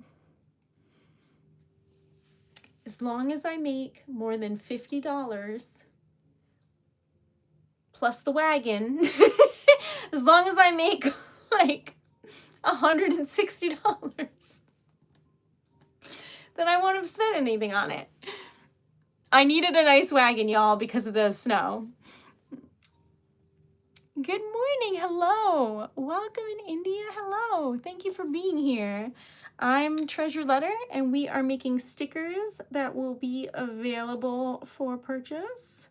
As long as I make more than $50 plus the wagon, as long as I make like $160, then I won't have spent anything on it. I needed a nice wagon, y'all, because of the snow. Good morning. Hello. Welcome in India. Hello. Thank you for being here. I'm TreasuredLetter, and we are making stickers that will be available for purchase.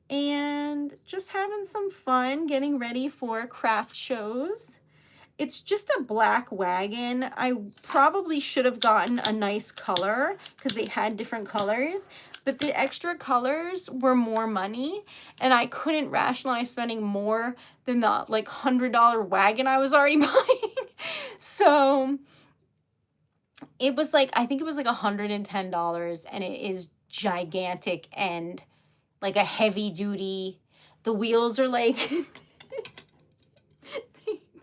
And just having some fun getting ready for craft shows. It's just a black wagon. I probably should have gotten a nice color because they had different colors, but the extra colors were more money and I couldn't rationalize spending more than the like $100 wagon I was already buying. So it was like, I think it was like $110, and it is gigantic and like a heavy duty. The wheels are like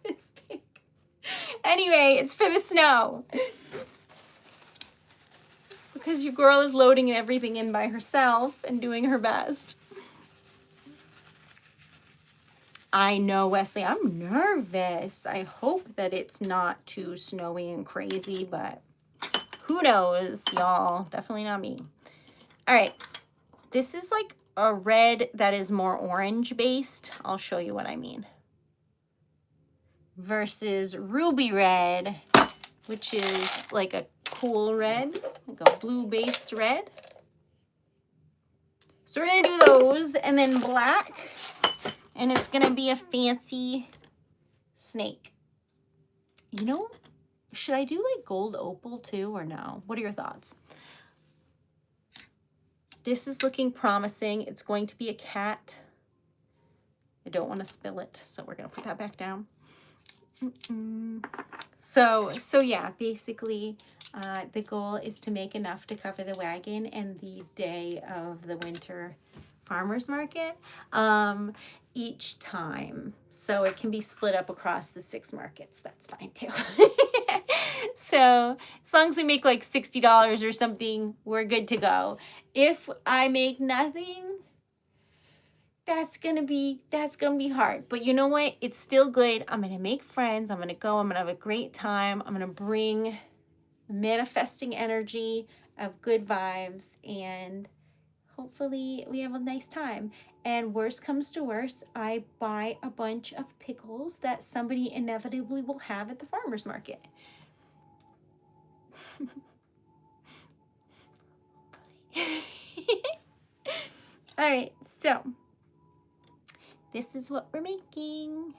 this big. Anyway, it's for the snow. Because your girl is loading everything in by herself and doing her best. I know, Wesley, I'm nervous. I hope that it's not too snowy and crazy, but who knows, y'all? Definitely not me. All right, this is like a red that is more orange based. I'll show you what I mean. Versus ruby red, which is like a cool red, like a blue based red. So we're going to do those, and then black, and it's going to be a fancy snake. You know, should I do like gold opal too or no? What are your thoughts? This is looking promising. It's going to be a cat. I don't want to spill it, so we're going to put that back down. So yeah, basically the goal is to make enough to cover the wagon and the day of the winter farmers market each time. So it can be split up across the 6 markets. That's fine too. So as long as we make like $60 or something, we're good to go. If I make nothing, that's gonna be hard. But you know what? It's still good. I'm gonna make friends. I'm gonna go. I'm gonna have a great time. I'm gonna bring manifesting energy of good vibes, and hopefully we have a nice time. And worst comes to worst, I buy a bunch of pickles that somebody inevitably will have at the farmer's market. All right, so this is what we're making.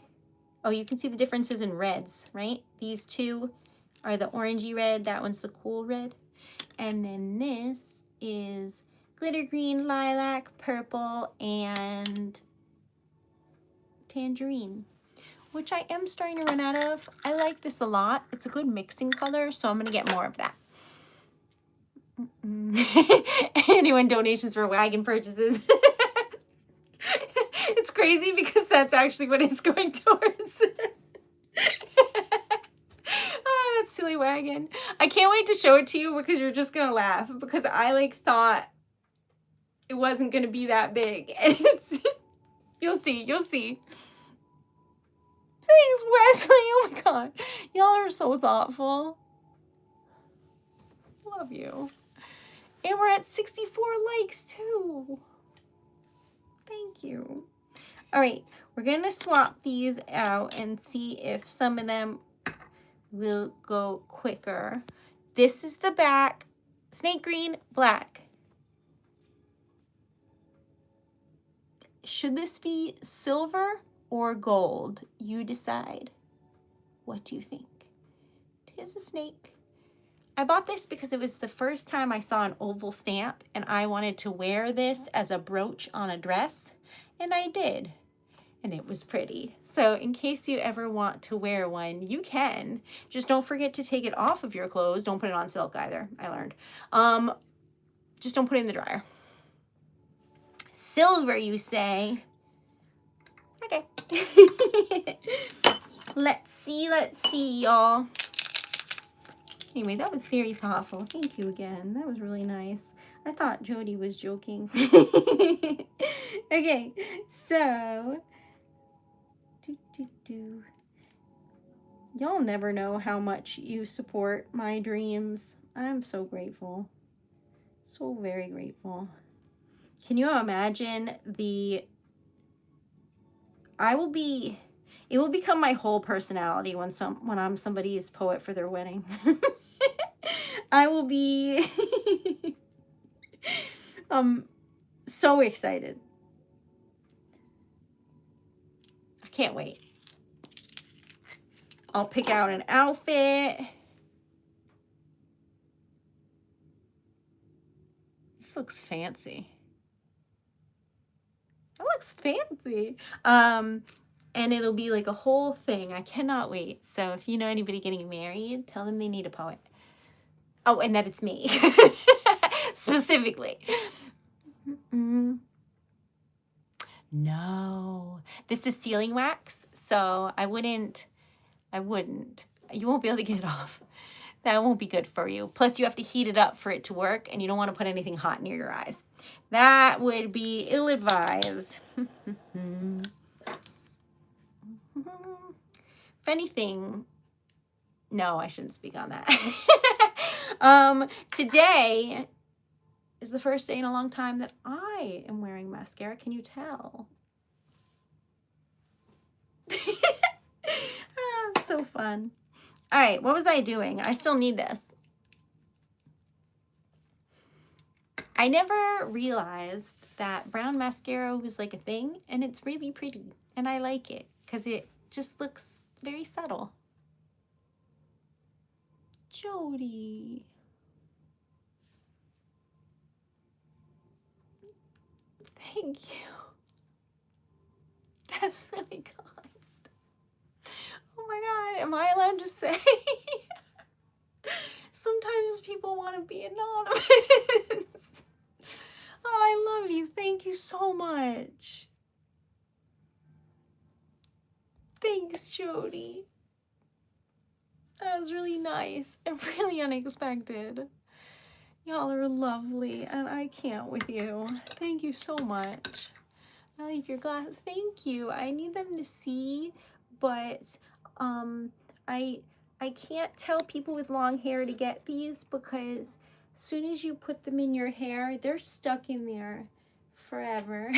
Oh, you can see the differences in reds, right? These two are the orangey red. That one's the cool red. And then this is glitter green, lilac, purple, and tangerine, which I am starting to run out of. I like this a lot. It's a good mixing color, so I'm going to get more of that. Anyone donations for wagon purchases? It's crazy because that's actually what it's going towards. Oh, that silly wagon. I can't wait to show it to you because you're just gonna laugh, because I like thought it wasn't gonna be that big, and it's you'll see. Thanks, Wesley. Oh my god, y'all are so thoughtful. Love you. And we're at 64 likes too. Thank you. All right, we're gonna swap these out and see if some of them will go quicker. This is the back, snake green, black. Should this be silver or gold? You decide. What do you think? Here's a snake. I bought this because it was the first time I saw an oval stamp, and I wanted to wear this as a brooch on a dress, and I did. And it was pretty. So in case you ever want to wear one, you can. Just don't forget to take it off of your clothes. Don't put it on silk either, I learned. Just don't put it in the dryer. Silver, you say? Okay. Let's see, y'all. Anyway, that was very thoughtful. Thank you again. That was really nice. I thought Jody was joking. Okay, so... Y'all never know how much you support my dreams. I'm so grateful. So very grateful. Can you imagine it will become my whole personality when I'm somebody's poet for their wedding. I will be so excited. I can't wait. I'll pick out an outfit. This looks fancy. That looks fancy. And it'll be like a whole thing. I cannot wait. So if you know anybody getting married, tell them they need a poet. Oh, and that it's me. Specifically. No. This is sealing wax, so I wouldn't. You won't be able to get it off. That won't be good for you. Plus, you have to heat it up for it to work, and you don't want to put anything hot near your eyes. That would be ill-advised. If anything, no, I shouldn't speak on that. Today is the first day in a long time that I am wearing mascara. Can you tell? So fun. All right, what was I doing? I still need this. I never realized that brown mascara was like a thing, and it's really pretty, and I like it because it just looks very subtle. Jody. Thank you. That's really kind. Oh my God, am I allowed to say? Sometimes people want to be anonymous. Oh, I love you. Thank you so much. Thanks, Jody. That was really nice and really unexpected. Y'all are lovely, and I can't with you. Thank you so much. I like your glasses. Thank you. I need them to see, but I can't tell people with long hair to get these because as soon as you put them in your hair, they're stuck in there forever.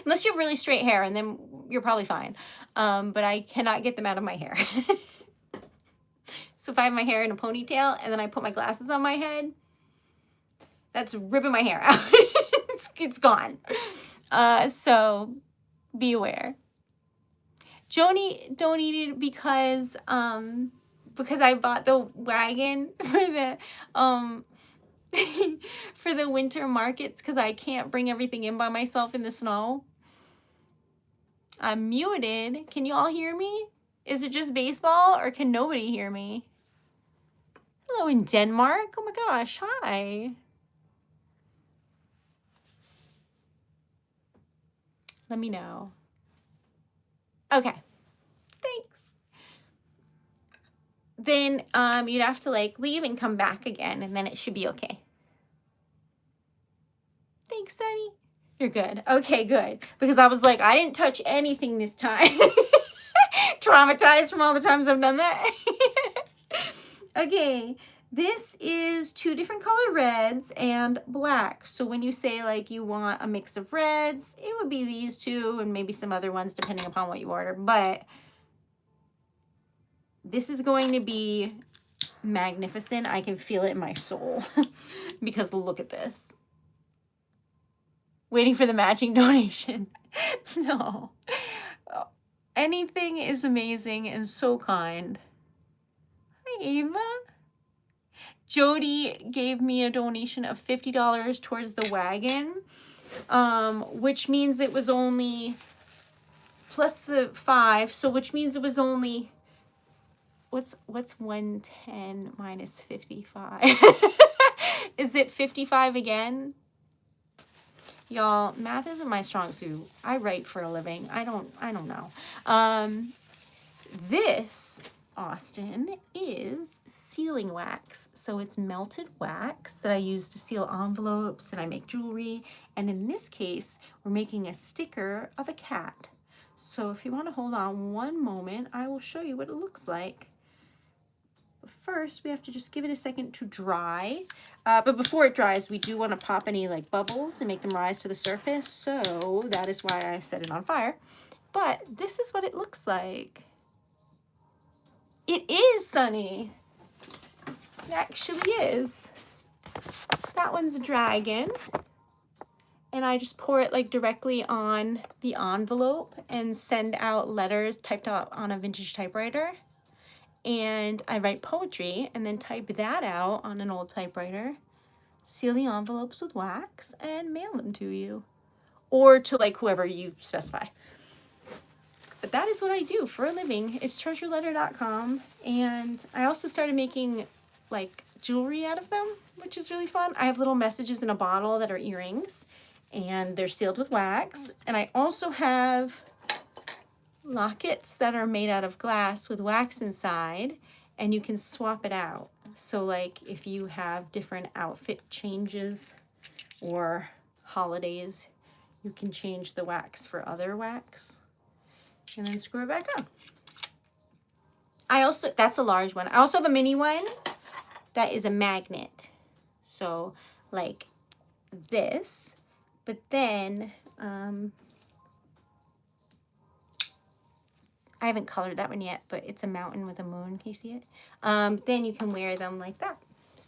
Unless you have really straight hair, and then you're probably fine. But I cannot get them out of my hair. So if I have my hair in a ponytail and then I put my glasses on my head, that's ripping my hair out. It's gone. So be aware. Joni donated because I bought the wagon for the for the winter markets because I can't bring everything in by myself in the snow. I'm muted. Can you all hear me? Is it just baseball or can nobody hear me? Hello in Denmark. Oh my gosh. Hi. Let me know. Okay. Thanks. Then you'd have to like leave and come back again, and then it should be okay. Thanks, Sunny. You're good. Okay, good. Because I was like, I didn't touch anything this time. Traumatized from all the times I've done that. Okay, this is 2 different color reds and black. So when you say like you want a mix of reds, it would be these 2 and maybe some other ones depending upon what you order. But this is going to be magnificent. I can feel it in my soul because look at this. Waiting for the matching donation. No. Anything is amazing and so kind. Hi, Ava. Jody gave me a donation of $50 towards the wagon, which means it was only plus the 5, so which means it was only what's 110 minus 55? Is it 55 again? Y'all, math isn't my strong suit. I write for a living. I don't know. This, Austin, is sealing wax. So it's melted wax that I use to seal envelopes and I make jewelry. And in this case, we're making a sticker of a cat. So if you want to hold on one moment, I will show you what it looks like. But first, we have to just give it a second to dry. But before it dries, we do want to pop any like bubbles and make them rise to the surface. So that is why I set it on fire. But this is what it looks like. It is sunny. It actually is. That one's a dragon. And I just pour it like directly on the envelope and send out letters typed out on a vintage typewriter. And I write poetry and then type that out on an old typewriter, seal the envelopes with wax, and mail them to you. Or to like whoever you specify. But that is what I do for a living. It's TreasuredLetter.com. And I also started making like jewelry out of them, which is really fun. I have little messages in a bottle that are earrings. And they're sealed with wax. And I also have lockets that are made out of glass with wax inside, and you can swap it out. So like if you have different outfit changes or holidays, you can change the wax for other wax and then screw it back on. That's a large one. I also have a mini one that is a magnet. So like this, but then I haven't colored that one yet, but it's a mountain with a moon. Can you see it? Then you can wear them like that.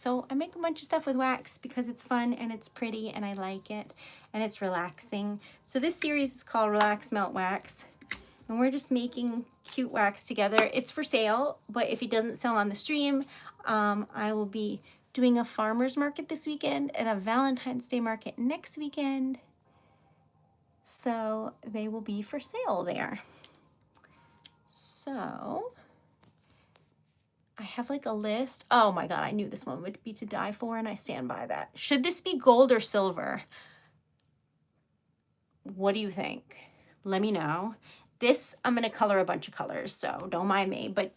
So I make a bunch of stuff with wax because it's fun and it's pretty and I like it and it's relaxing. So this series is called Relax Melt Wax. And we're just making cute wax together. It's for sale, but if it doesn't sell on the stream, I will be doing a farmer's market this weekend and a Valentine's Day market next weekend. So they will be for sale there. So I have like a list. Oh my God, I knew this one would be to die for and I stand by that. Should this be gold or silver? What do you think? Let me know. This, I'm going to color a bunch of colors, so don't mind me, but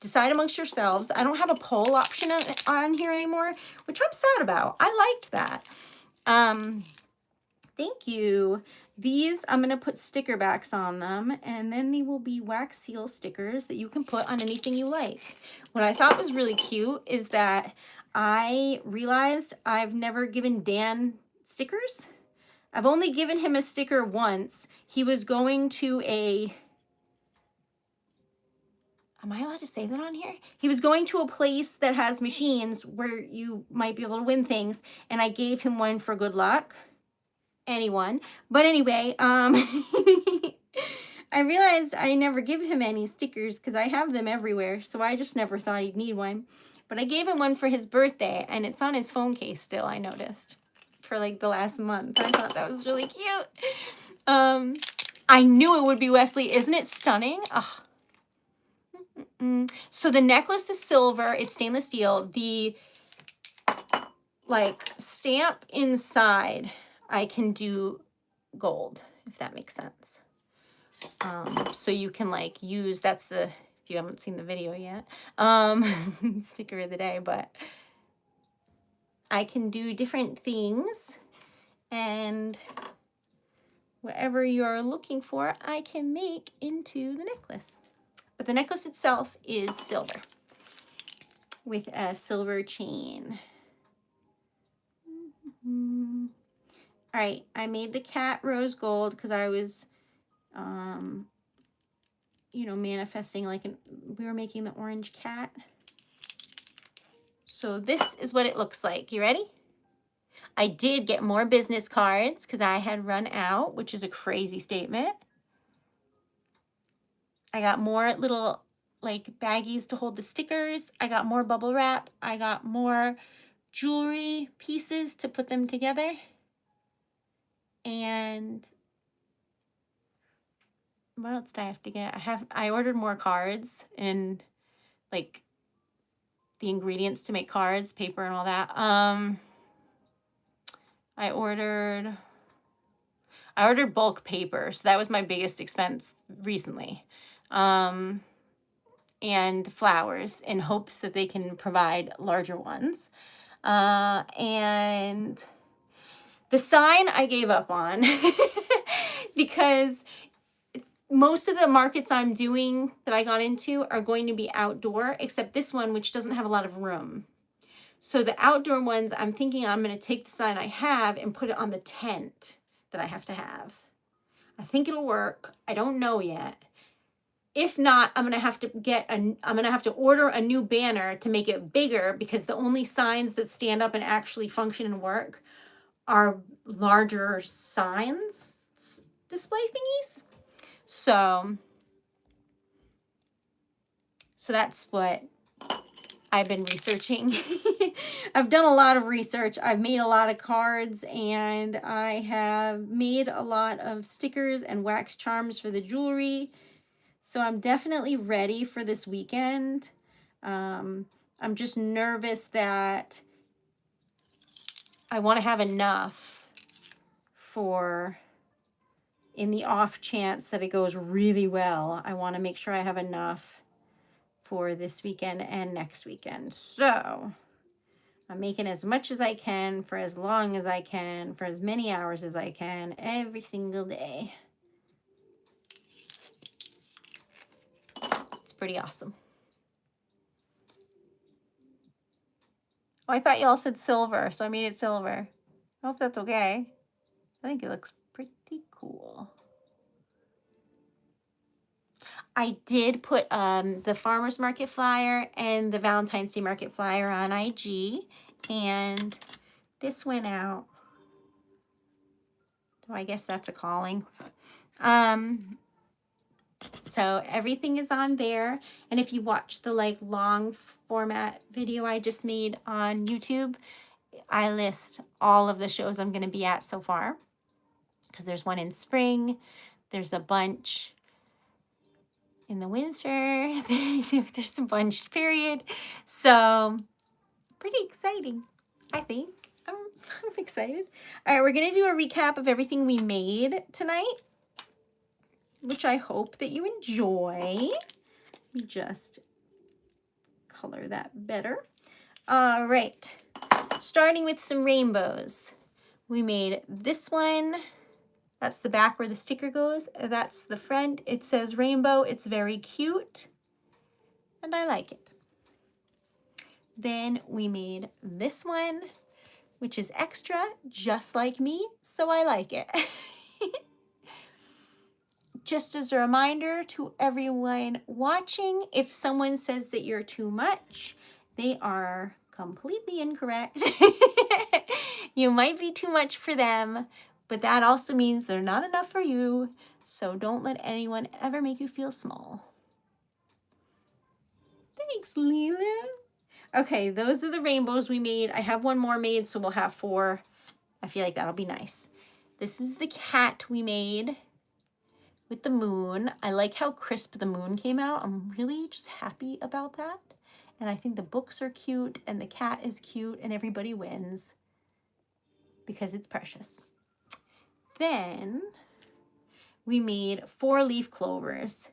decide amongst yourselves. I don't have a poll option on here anymore, which I'm sad about. I liked that. Thank you. These, I'm going to put sticker backs on them, and then they will be wax seal stickers that you can put on anything you like. What I thought was really cute is that I realized I've never given Dan stickers. I've only given him a sticker once. He was going to a, am I allowed to say that on here? He was going to a place that has machines where you might be able to win things, and I gave him one for good luck. Anyone. But anyway, I realized I never give him any stickers because I have them everywhere, so I just never thought he'd need one. But I gave him one for his birthday, and it's on his phone case still, I noticed, for like the last month. I thought that was really cute. I knew it would be Wesley. Isn't it stunning? Oh. So the necklace is silver. It's stainless steel. The like stamp inside, I can do gold, if that makes sense. So you can like use, that's the, if you haven't seen the video yet, sticker of the day, but I can do different things, and whatever you're looking for, I can make into the necklace. But the necklace itself is silver with a silver chain. All right, I made the cat rose gold because I was, you know, manifesting like we were making the orange cat. So this is what it looks like. You ready? I did get more business cards because I had run out, which is a crazy statement. I got more little like baggies to hold the stickers. I got more bubble wrap. I got more jewelry pieces to put them together. And what else did I have to get? I ordered more cards and like the ingredients to make cards, paper and all that. I ordered bulk paper, so that was my biggest expense recently. And flowers in hopes that they can provide larger ones. And the sign I gave up on because most of the markets I'm doing that I got into are going to be outdoor, except this one, which doesn't have a lot of room. So the outdoor ones, I'm thinking I'm going to take the sign I have and put it on the tent that I have to have. I think it'll work. I don't know yet. If not, I'm going to have to order a new banner to make it bigger, because the only signs that stand up and actually function and work are larger signs display thingies. So that's what I've been researching. I've done a lot of research. I've made a lot of cards, and I have made a lot of stickers and wax charms for the jewelry. So I'm definitely ready for this weekend. I'm just nervous that I want to have enough for, in the off chance that it goes really well, I want to make sure I have enough for this weekend and next weekend. So I'm making as much as I can for as long as I can for as many hours as I can every single day. It's pretty awesome. Oh, I thought y'all said silver, so I made it silver. I hope that's okay. I think it looks pretty cool. I did put the farmer's market flyer and the Valentine's Day market flyer on IG, and this went out. So I guess that's a calling. So everything is on there. And if you watch the like long format video I just made on YouTube, I list all of the shows I'm going to be at so far. Because there's one in spring, there's a bunch in the winter, there's a bunch, period. So pretty exciting, I think. I'm excited. All right, we're going to do a recap of everything we made tonight, which I hope that you enjoy. Let me just color that better. All right, starting with some rainbows. We made this one. That's the back where the sticker goes. That's the front. It says rainbow. It's very cute, and I like it. Then we made this one, which is extra, just like me, so I like it. Just as a reminder to everyone watching, if someone says that you're too much, they are completely incorrect. You might be too much for them, but that also means they're not enough for you. So don't let anyone ever make you feel small. Thanks, Leela. Okay, those are the rainbows we made. I have one more made, so we'll have 4. I feel like that'll be nice. This is the cat we made with the moon. I like how crisp the moon came out. I'm really just happy about that. And I think the books are cute and the cat is cute and everybody wins because it's precious. Then we made 4 leaf clovers.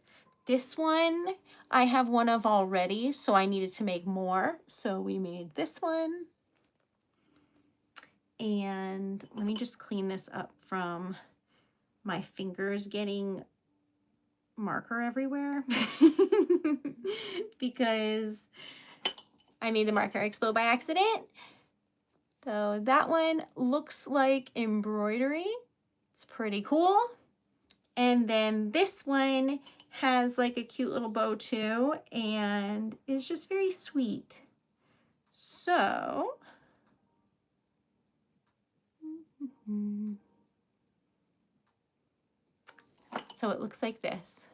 This one I have one of already, so I needed to make more. So we made this one. And let me just clean this up from my fingers getting marker everywhere because I made the marker explode by accident. So that one looks like embroidery. It's pretty cool. And then this one has like a cute little bow too, and is just very sweet. So it looks like this.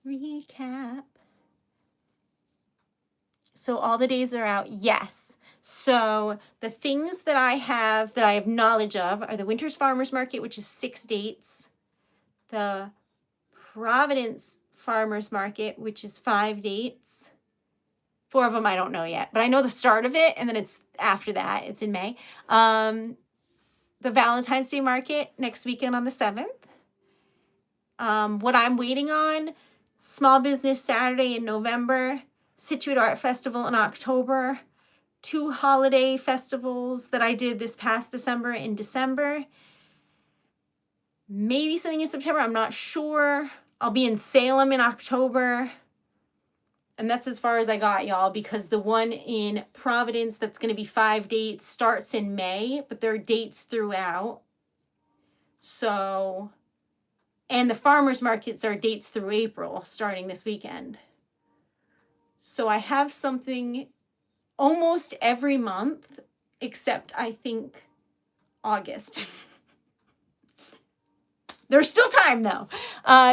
Recap. So all the days are out, yes. So the things that I have knowledge of are the Winter's Farmers Market, which is 6 dates. The Providence Farmers Market, which is 5 dates. 4 of them I don't know yet, but I know the start of it, and then it's after that. It's in May. The Valentine's Day Market next weekend on the 7th. What I'm waiting on, Small Business Saturday in November, Situate Art Festival in October, 2 holiday festivals that I did this past December in December. Maybe something in September, I'm not sure. I'll be in Salem in October. And that's as far as I got, y'all, because the one in Providence that's going to be 5 dates starts in May, but there are dates throughout. So, and the farmers markets are dates through April, starting this weekend. So I have something almost every month, except I think August. There's still time though.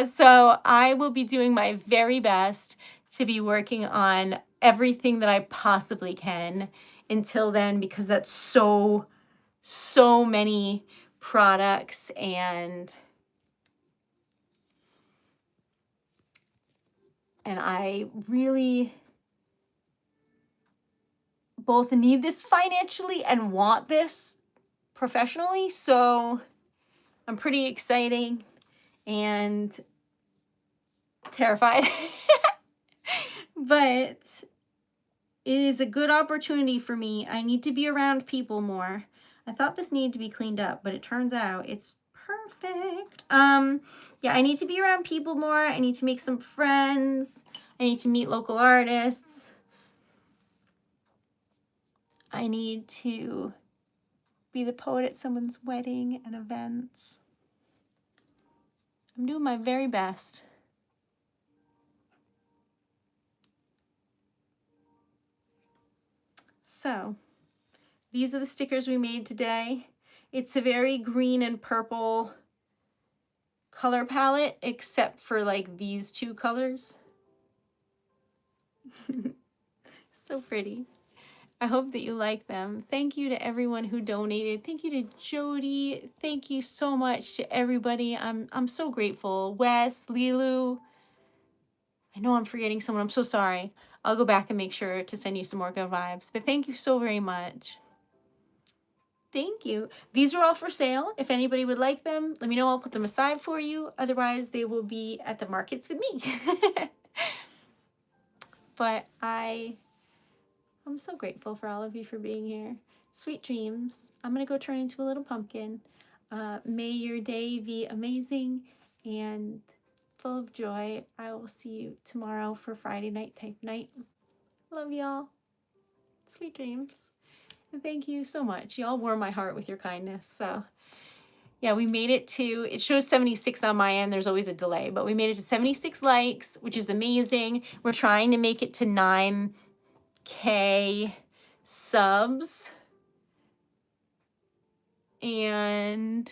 So I will be doing my very best to be working on everything that I possibly can until then, because that's so many products, and I really both need this financially and want this professionally. So I'm pretty exciting and terrified. But it is a good opportunity for me. I need to be around people more. I thought this needed to be cleaned up, but it turns out it's perfect. Yeah, I need to be around people more. I need to make some friends. I need to meet local artists. I need to be the poet at someone's wedding and events. I'm doing my very best. So these are the stickers we made today. It's a very green and purple color palette, except for like these two colors. So pretty. I hope that you like them. Thank you to everyone who donated. Thank you to Jody. Thank you so much to everybody. I'm so grateful. Wes, Lilu. I know I'm forgetting someone. I'm so sorry. I'll go back and make sure to send you some more good vibes. But thank you so very much. Thank you. These are all for sale. If anybody would like them, let me know. I'll put them aside for you. Otherwise, they will be at the markets with me. But I'm so grateful for all of you for being here. Sweet dreams. I'm going to go turn into a little pumpkin. May your day be amazing and full of joy. I will see you tomorrow for Friday night type night. Love y'all. Sweet dreams. And thank you so much. Y'all warm my heart with your kindness. So yeah, we made it to, it shows 76 on my end. There's always a delay, but we made it to 76 likes, which is amazing. We're trying to make it to 9K subs. And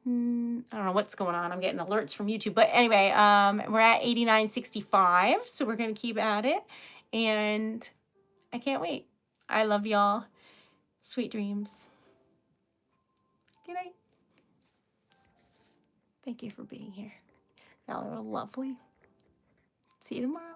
I don't know what's going on. I'm getting alerts from YouTube. But anyway, we're at 8965. So we're going to keep at it. And I can't wait. I love y'all. Sweet dreams. Good night. Thank you for being here. Y'all are lovely. See you tomorrow.